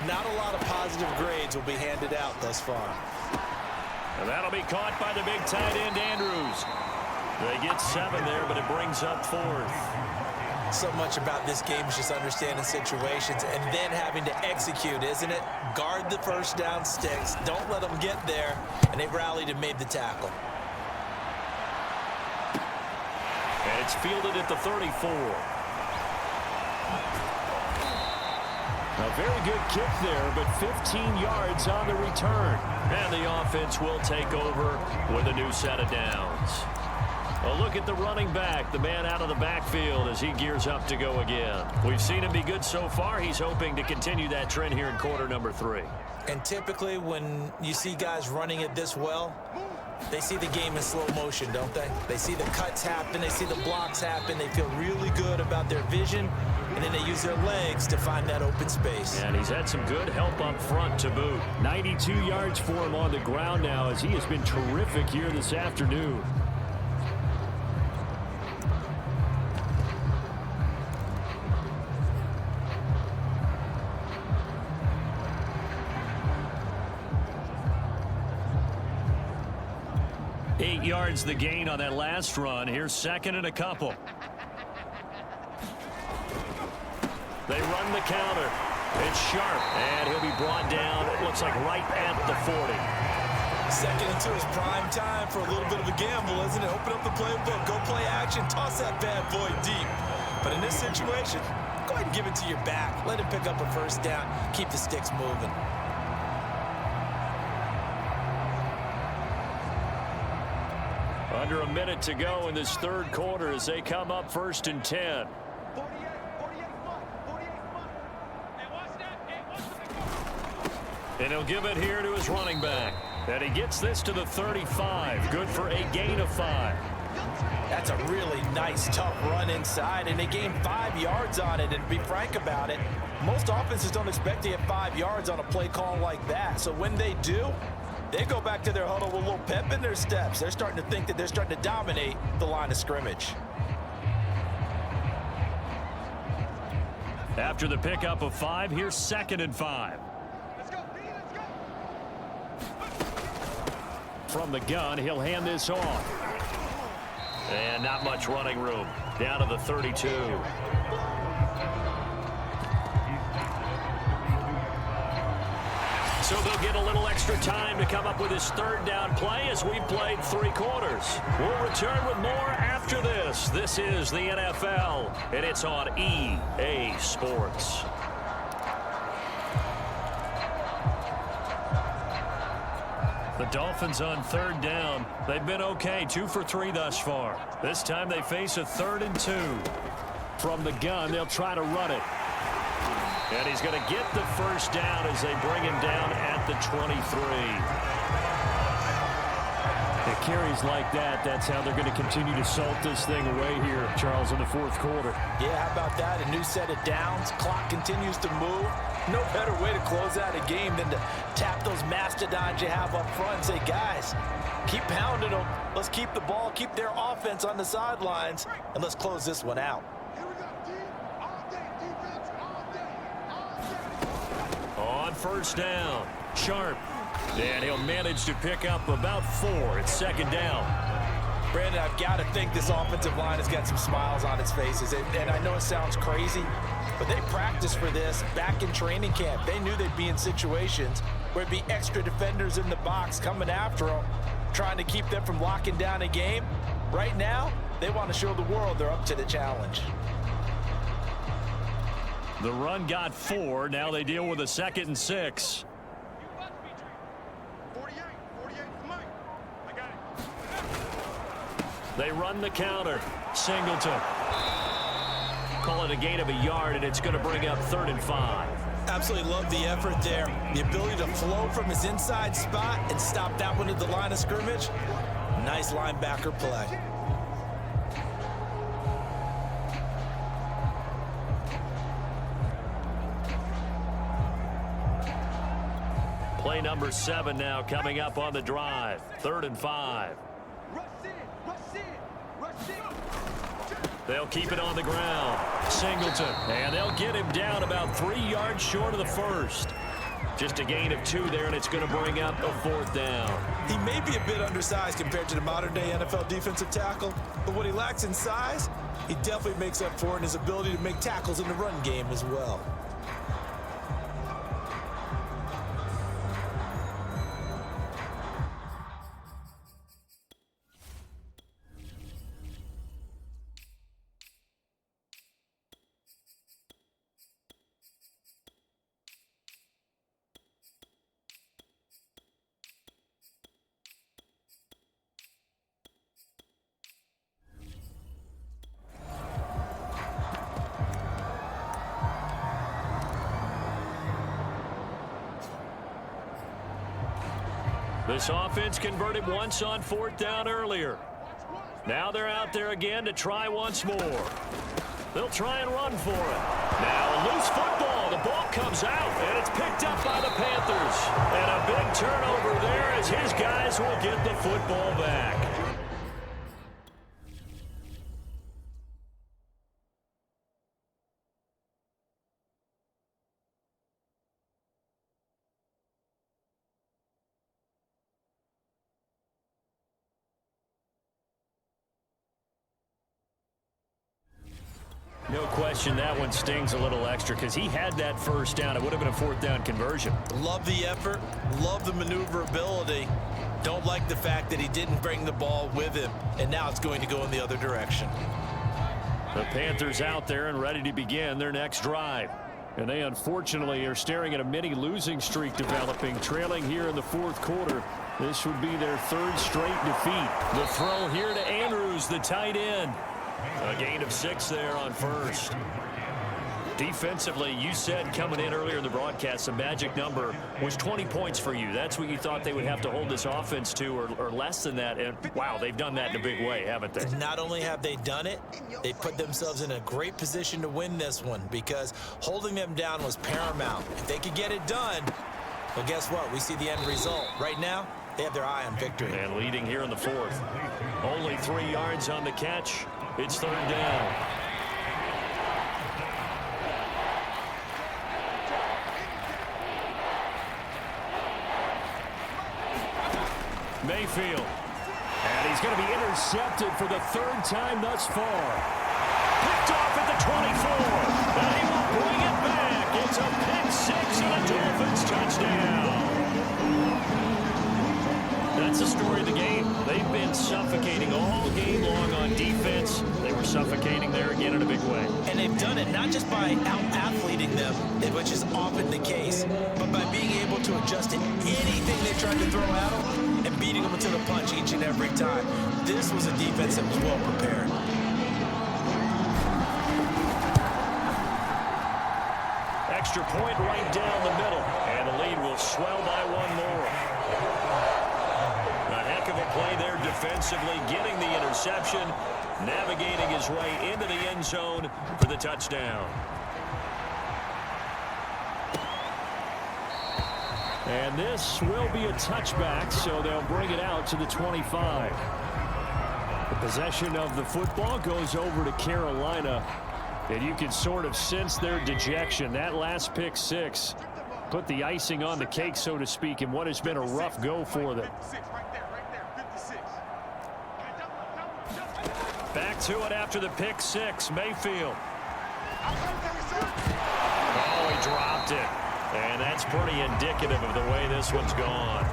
Not a lot of positive grades will be handed out thus far. And that'll be caught by the big tight end, Andrews. They get 7 there, but it brings up 4th. So much about this game is just understanding situations and then having to execute, isn't it? Guard the first down sticks. Don't let them get there. And they rallied and made the tackle. And it's fielded at the 34. A very good kick there, but 15 yards on the return. And the offense will take over with a new set of downs. A look at the running back, the man out of the backfield as he gears up to go again. We've seen him be good so far. He's hoping to continue that trend here in quarter number 3. And typically when you see guys running it this well, they see the game in slow motion, don't they? They see the cuts happen. They see the blocks happen. They feel really good about their vision. And then they use their legs to find that open space. And he's had some good help up front to boot. 92 yards for him on the ground now as he has been terrific here this afternoon. Eight yards the gain on that last run. Here's 2nd and a couple. They run the counter. It's Sharp, and he'll be brought down, it looks like right at the 40. 2nd and 2 is prime time for a little bit of a gamble, isn't it? Open up the playbook, go play action, toss that bad boy deep. But in this situation, go ahead and give it to your back. Let him pick up a first down, keep the sticks moving. Under a minute to go in this 3rd quarter as they come up 1st and 10. 48, Mike, 48, Mike. Hey, watch that. Hey, watch that. And he'll give it here to his running back. And he gets this to the 35. Good for a gain of 5. That's a really nice, tough run inside, and they gained 5 yards on it. And to be frank about it, most offenses don't expect to get 5 yards on a play call like that. So when they do, they go back to their huddle with a little pep in their steps. They're starting to think that they're starting to dominate the line of scrimmage. After the pickup of 5, here's 2nd and 5. Let's go, D, let's go. From the gun, he'll hand this off. And not much running room. Down to the 32. So they'll get a little extra time to come up with his 3rd down play as we've played 3 quarters. We'll return with more after this. This is the NFL, and it's on EA Sports. The Dolphins on 3rd down. They've been okay, 2 for 3 thus far. This time they face a 3rd and 2. From the gun, they'll try to run it. And he's going to get the first down as they bring him down at the 23. The carries like that, that's how they're going to continue to salt this thing away here, Charles, in the 4th quarter. Yeah, how about that? A new set of downs. Clock continues to move. No better way to close out a game than to tap those mastodons you have up front and say, guys, keep pounding them. Let's keep the ball, keep their offense on the sidelines, and let's close this one out. Here we go, D. All day, defense, all day, all day. On 1st down, Sharp. And he'll manage to pick up about 4 at 2nd down. Brandon, I've got to think this offensive line has got some smiles on its faces. And I know it sounds crazy, but they practiced for this back in training camp. They knew they'd be in situations where it'd be extra defenders in the box coming after them, trying to keep them from locking down a game. Right now, they want to show the world they're up to the challenge. The run got 4. Now they deal with a 2nd and 6. 48 for Mike. I got it. They run the counter. Singleton. Call it a gain of a yard, and it's going to bring up 3rd and 5. Absolutely love the effort there. The ability to flow from his inside spot and stop that one at the line of scrimmage. Nice linebacker play. Play number 7 now coming up on the drive. 3rd and 5. They'll keep it on the ground. Singleton. And they'll get him down about 3 yards short of the first. Just a gain of 2 there, and it's going to bring up a 4th down. He may be a bit undersized compared to the modern-day NFL defensive tackle, but what he lacks in size, he definitely makes up for in his ability to make tackles in the run game as well. This offense converted once on 4th down earlier. Now they're out there again to try once more. They'll try and run for it. Now a loose football. The ball comes out, and it's picked up by the Panthers. And a big turnover there as his guys will get the football back. No question that one stings a little extra because he had that 1st down. It would have been a 4th down conversion. Love the effort. Love the maneuverability. Don't like the fact that he didn't bring the ball with him, and now it's going to go in the other direction. The Panthers out there and ready to begin their next drive. And they unfortunately are staring at a mini losing streak developing, trailing here in the 4th quarter. This would be their 3rd straight defeat. The throw here to Andrews, the tight end. A gain of 6 there on 1st. Defensively, you said coming in earlier in the broadcast, the magic number was 20 points for you. That's what you thought they would have to hold this offense to, or less than that. And, wow, they've done that in a big way, haven't they? Not only have they done it, they put themselves in a great position to win this one because holding them down was paramount. If they could get it done, well, guess what? We see the end result. Right now, they have their eye on victory. And leading here in the 4th. Only 3 yards on the catch. It's 3rd down. Mayfield. And he's going to be intercepted for the 3rd time thus far. Picked off at the 24. And he will bring it back. It's a pick 6 and a Dolphins touchdown. That's the story of the game. They've been suffocating all game long on defense. They were suffocating there again in a big way. And they've done it not just by out-athleting them, which is often the case, but by being able to adjust to anything they tried to throw at them and beating them to the punch each and every time. This was a defense that was well prepared. Extra point right down the middle. And the lead will swell by 1 more. A heck of a play there defensively, getting the interception, navigating his way into the end zone for the touchdown. And this will be a touchback, so they'll bring it out to the 25. The possession of the football goes over to Carolina, and you can sort of sense their dejection. That last pick 6 put the icing on the cake, so to speak, in what has been a rough go for them. Back to it after the pick 6. Mayfield. Oh, he dropped it. And that's pretty indicative of the way this one's gone.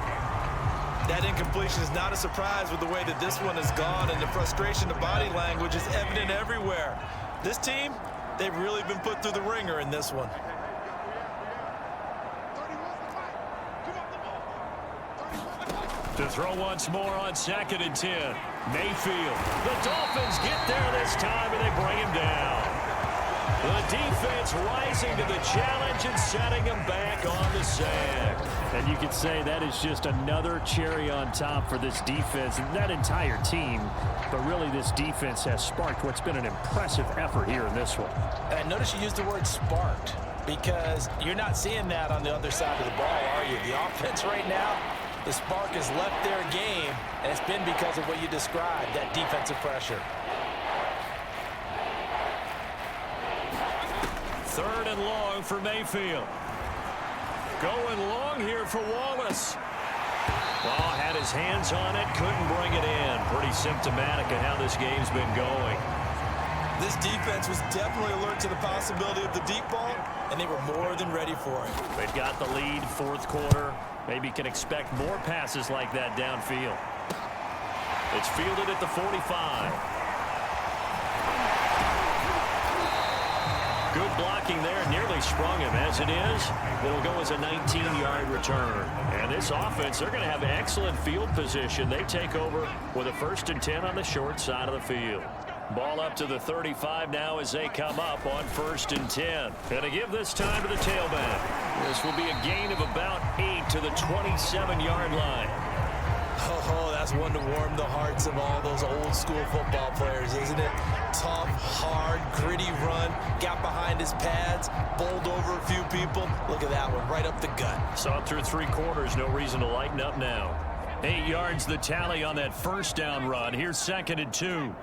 That incompletion is not a surprise with the way that this one has gone, and the frustration, the body language is evident everywhere. This team, they've really been put through the ringer in this one. To throw once more on 2nd and 10. Mayfield. The Dolphins get there this time, and they bring him down. The defense rising to the challenge and setting him back on the sack. And you could say that is just another cherry on top for this defense and that entire team. But really, this defense has sparked what's been an impressive effort here in this one. And notice you used the word sparked, because you're not seeing that on the other side of the ball, are you? The offense right now, the spark has left their game, and it's been because of what you described, that defensive pressure. 3rd and long for Mayfield. Going long here for Wallace. Ball had his hands on it, couldn't bring it in. Pretty symptomatic of how this game's been going. This defense was definitely alert to the possibility of the deep ball, and they were more than ready for it. They've got the lead, 4th quarter. Maybe can expect more passes like that downfield. It's fielded at the 45. Good blocking there, nearly sprung him. As it is, it'll go as a 19-yard return. And this offense, they're going to have excellent field position. They take over with a 1st and 10 on the short side of the field. Ball up to the 35 now as they come up on 1st and 10. And to give this time to the tailback. This will be a gain of about 8 to the 27-yard line. Oh, that's one to warm the hearts of all those old school football players, isn't it? Tough, hard, gritty run, got behind his pads, bowled over a few people. Look at that one, right up the gut. Saw it through 3 quarters, no reason to lighten up now. 8 yards the tally on that 1st down run. Here's 2nd and 2.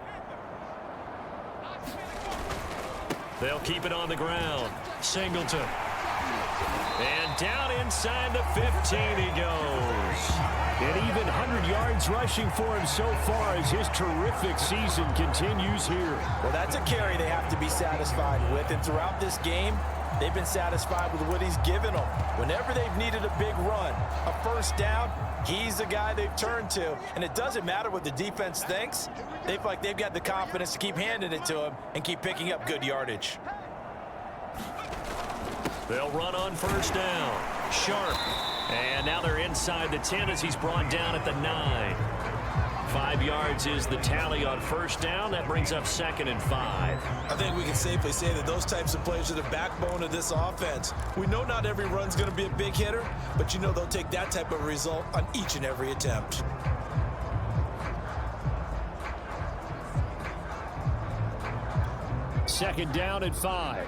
They'll keep it on the ground. Singleton. And down inside the 15 he goes. And even 100 yards rushing for him so far as his terrific season continues here. Well, that's a carry they have to be satisfied with. And throughout this game, they've been satisfied with what he's given them. Whenever they've needed a big run, a 1st down, he's the guy they've turned to. And it doesn't matter what the defense thinks. They feel like they've got the confidence to keep handing it to him and keep picking up good yardage. They'll run on 1st down. Sharp. And now they're inside the 10 as he's brought down at the 9. 5 yards is the tally on 1st down. That brings up 2nd and 5. I think we can safely say that those types of plays are the backbone of this offense. We know not every run's going to be a big hitter, but you know they'll take that type of result on each and every attempt. Second down and 5.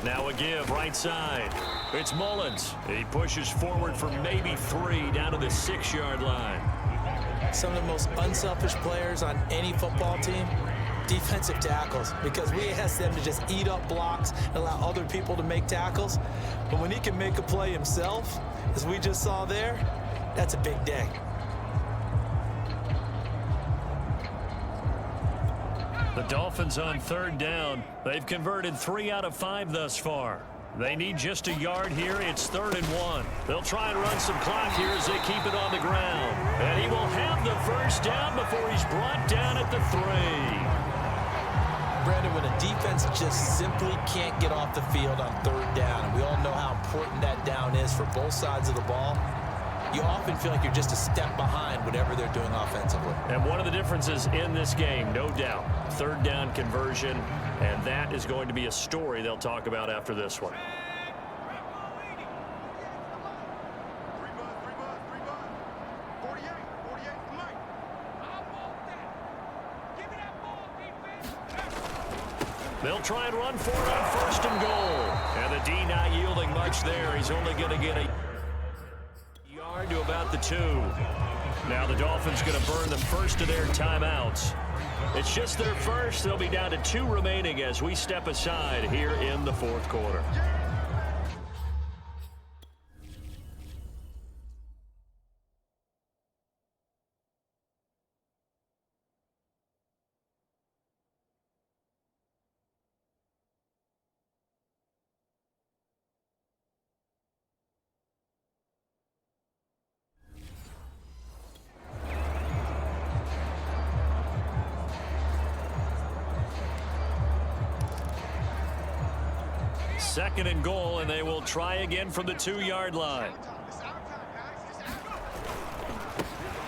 Now a give right side. It's Mullins. He pushes forward for maybe 3 down to the 6-yard line. Some of the most unselfish players on any football team, defensive tackles, because we ask them to just eat up blocks and allow other people to make tackles. But when he can make a play himself, as we just saw there, that's a big day. The Dolphins on 3rd down. They've converted 3 out of 5 thus far. They need just a yard here. It's 3rd and 1. They'll try and run some clock here as they keep it on the ground. And he will have the 1st down before he's brought down at the 3. Brandon, when a defense just simply can't get off the field on 3rd down, and we all know how important that down is for both sides of the ball, you often feel like you're just a step behind whatever they're doing offensively. And one of the differences in this game, no doubt, 3rd down conversion, and that is going to be a story they'll talk about after this one. They'll try and run for it on 1st and goal. And the D not yielding much there. He's only going to get a yard to about the 2. Now the Dolphins going to burn the first of their timeouts. It's just their first. They'll be down to 2 remaining as we step aside here in the 4th quarter. 2nd and goal, and they will try again from the 2-yard line.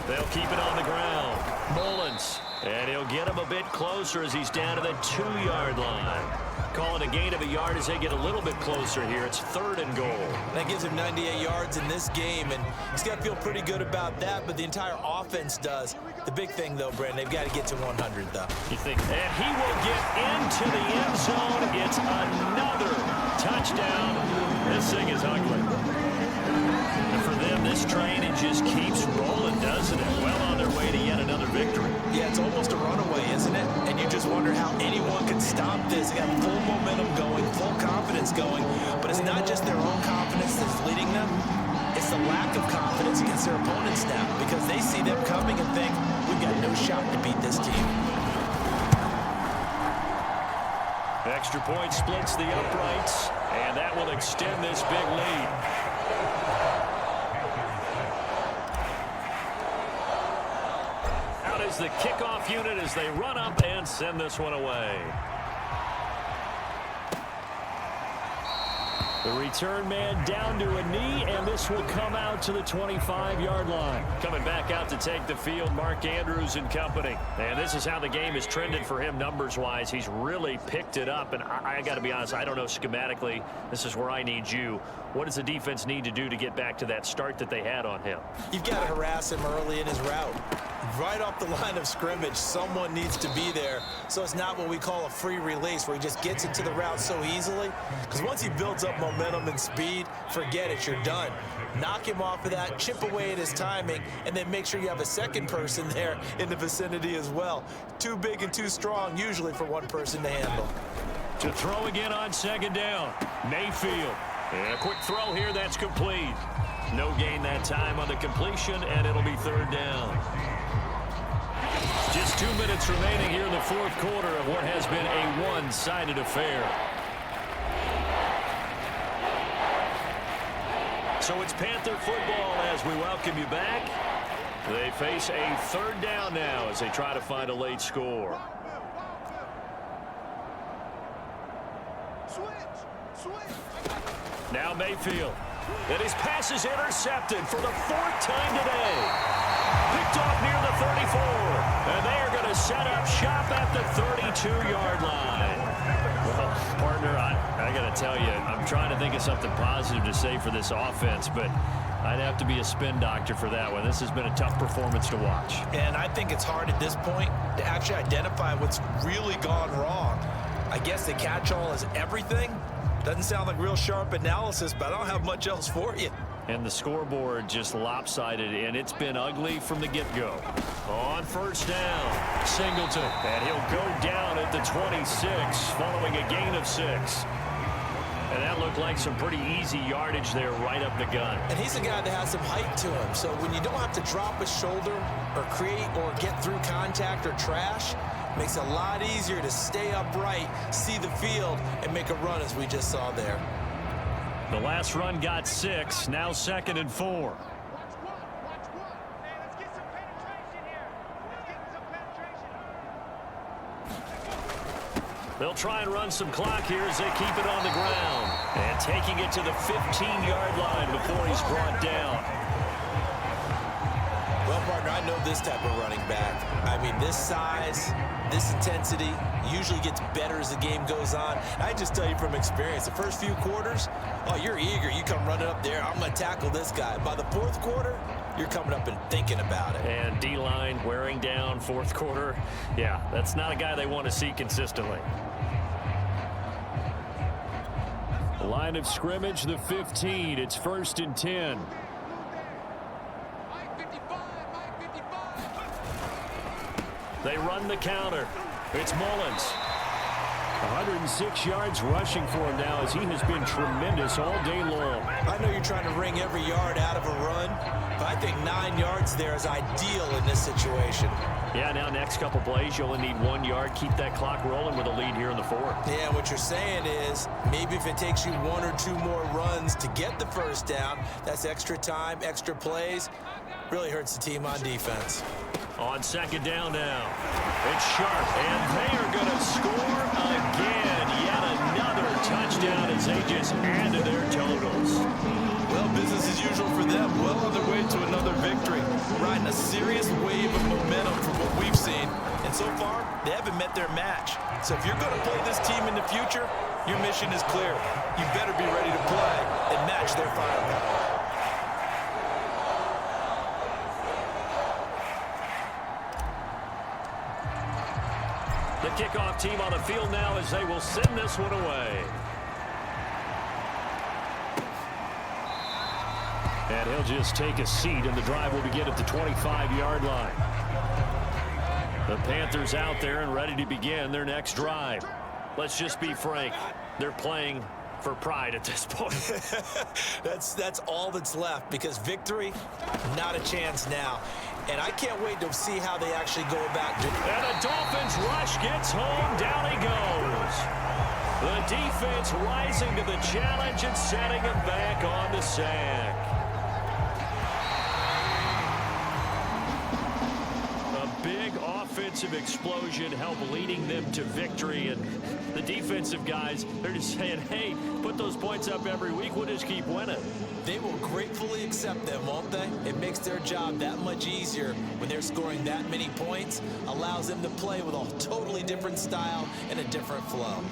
They'll keep it on the ground. Mullins. And he'll get him a bit closer as he's down to the 2-yard line. Call it a gain of a yard as they get a little bit closer here. It's 3rd and goal. That gives him 98 yards in this game, and he's got to feel pretty good about that, but the entire offense does. The big thing, though, Brandon, they've got to get to 100, though. You think? And he will get into the end zone. It's another touchdown. This thing is ugly. And for them, this train, it just keeps rolling, doesn't it? Well on their way to yet another victory. Yeah, it's almost a runaway, isn't it? And you just wonder how anyone could stop this. They got full momentum going, full confidence going, but it's not just their own confidence that's leading them. It's the lack of confidence against their opponents now because they see them coming and think, we've got no shot to beat this team. Extra point splits the uprights, and that will extend this big lead. Out is the kickoff unit as they run up and send this one away. The return man down to a knee, and this will come out to the 25-yard line. Coming back out to take the field, Mark Andrews and company. And this is how the game has trended for him numbers-wise. He's really picked it up, and I got to be honest, I don't know schematically. This is where I need you. What does the defense need to do to get back to that start that they had on him? You've got to harass him early in his route. Right off the line of scrimmage, someone needs to be there. So it's not what we call a free release where he just gets into the route so easily. Because once he builds up momentum and speed, forget it, you're done. Knock him off of that, chip away at his timing, and then make sure you have a second person there in the vicinity as well. Too big and too strong usually for one person to handle. To throw again on 2nd down, Mayfield. And a quick throw here, that's complete. No gain that time on the completion, and it'll be 3rd down. Just 2 minutes remaining here in the 4th quarter of what has been a one-sided affair. So it's Panther football as we welcome you back. They face a 3rd down now as they try to find a late score. Now Mayfield. And his pass is intercepted for the 4th time today. Picked off near the 34. And they are going to set up shop at the 32-yard line. Well, partner, I got to tell you, I'm trying to think of something positive to say for this offense, but I'd have to be a spin doctor for that one. This has been a tough performance to watch. And I think it's hard at this point to actually identify what's really gone wrong. I guess the catch-all is everything. Doesn't sound like real sharp analysis, but I don't have much else for you. And the scoreboard just lopsided, and it's been ugly from the get-go. On 1st down, Singleton. And he'll go down at the 26 following a gain of 6. And that looked like some pretty easy yardage there right up the gut. And he's a guy that has some height to him. So when you don't have to drop a shoulder or create or get through contact or trash, makes it a lot easier to stay upright, see the field, and make a run as we just saw there. The last run got 6. Now 2nd and 4. Watch one. Hey, let's get some penetration here. Let's get some penetration. They'll try and run some clock here as they keep it on the ground. And taking it to the 15-yard line before he's brought down. Well, partner, I know this type of running back. I mean, this size, this intensity usually gets better as the game goes on. I just tell you from experience, the first few quarters, oh, you're eager. You come running up there, I'm going to tackle this guy. By the 4th quarter, you're coming up and thinking about it. And D-line wearing down 4th quarter. Yeah, that's not a guy they want to see consistently. Line of scrimmage, the 15. It's 1st and 10. They run the counter. It's Mullins. 106 yards rushing for him now as he has been tremendous all day long. I know you're trying to wring every yard out of a run, but I think 9 yards there is ideal in this situation. Yeah, now next couple plays, you only need 1 yard. Keep that clock rolling with a lead here in the 4th. Yeah, what you're saying is maybe if it takes you 1 or 2 more runs to get the 1st down, that's extra time, extra plays. Really hurts the team on defense. On 2nd down now, it's Sharp, and they are going to score again. Yet another touchdown as they just add to their totals. Well, business as usual for them. Well on their way to another victory. Riding a serious wave of momentum from what we've seen. And so far, they haven't met their match. So if you're going to play this team in the future, your mission is clear. You better be ready to play and match their firepower. The kickoff team on the field now as they will send this one away. And he'll just take a seat, and the drive will begin at the 25-yard line. The Panthers out there and ready to begin their next drive. Let's just be frank. They're playing for pride at this point. That's all that's left, because victory, not a chance now. And I can't wait to see how they actually go about doing it. And the Dolphins rush gets home. Down he goes. The defense rising to the challenge and setting him back on the sack. A big offensive explosion helped leading them to victory. And the defensive guys, they're just saying, hey, put those points up every week. We'll just keep winning. They will gratefully accept them, won't they? It makes their job that much easier when they're scoring that many points. Allows them to play with a totally different style and a different flow.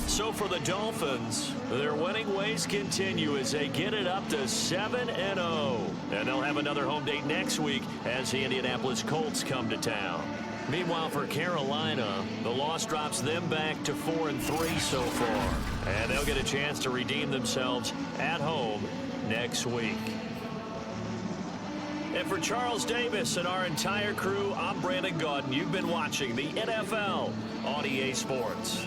So for the Dolphins, their winning ways continue as they get it up to 7-0. And they'll have another home date next week as the Indianapolis Colts come to town. Meanwhile, for Carolina, the loss drops them back to 4-3 so far. And they'll get a chance to redeem themselves at home next week. And for Charles Davis and our entire crew, I'm Brandon Gaudin. You've been watching the NFL on EA Sports.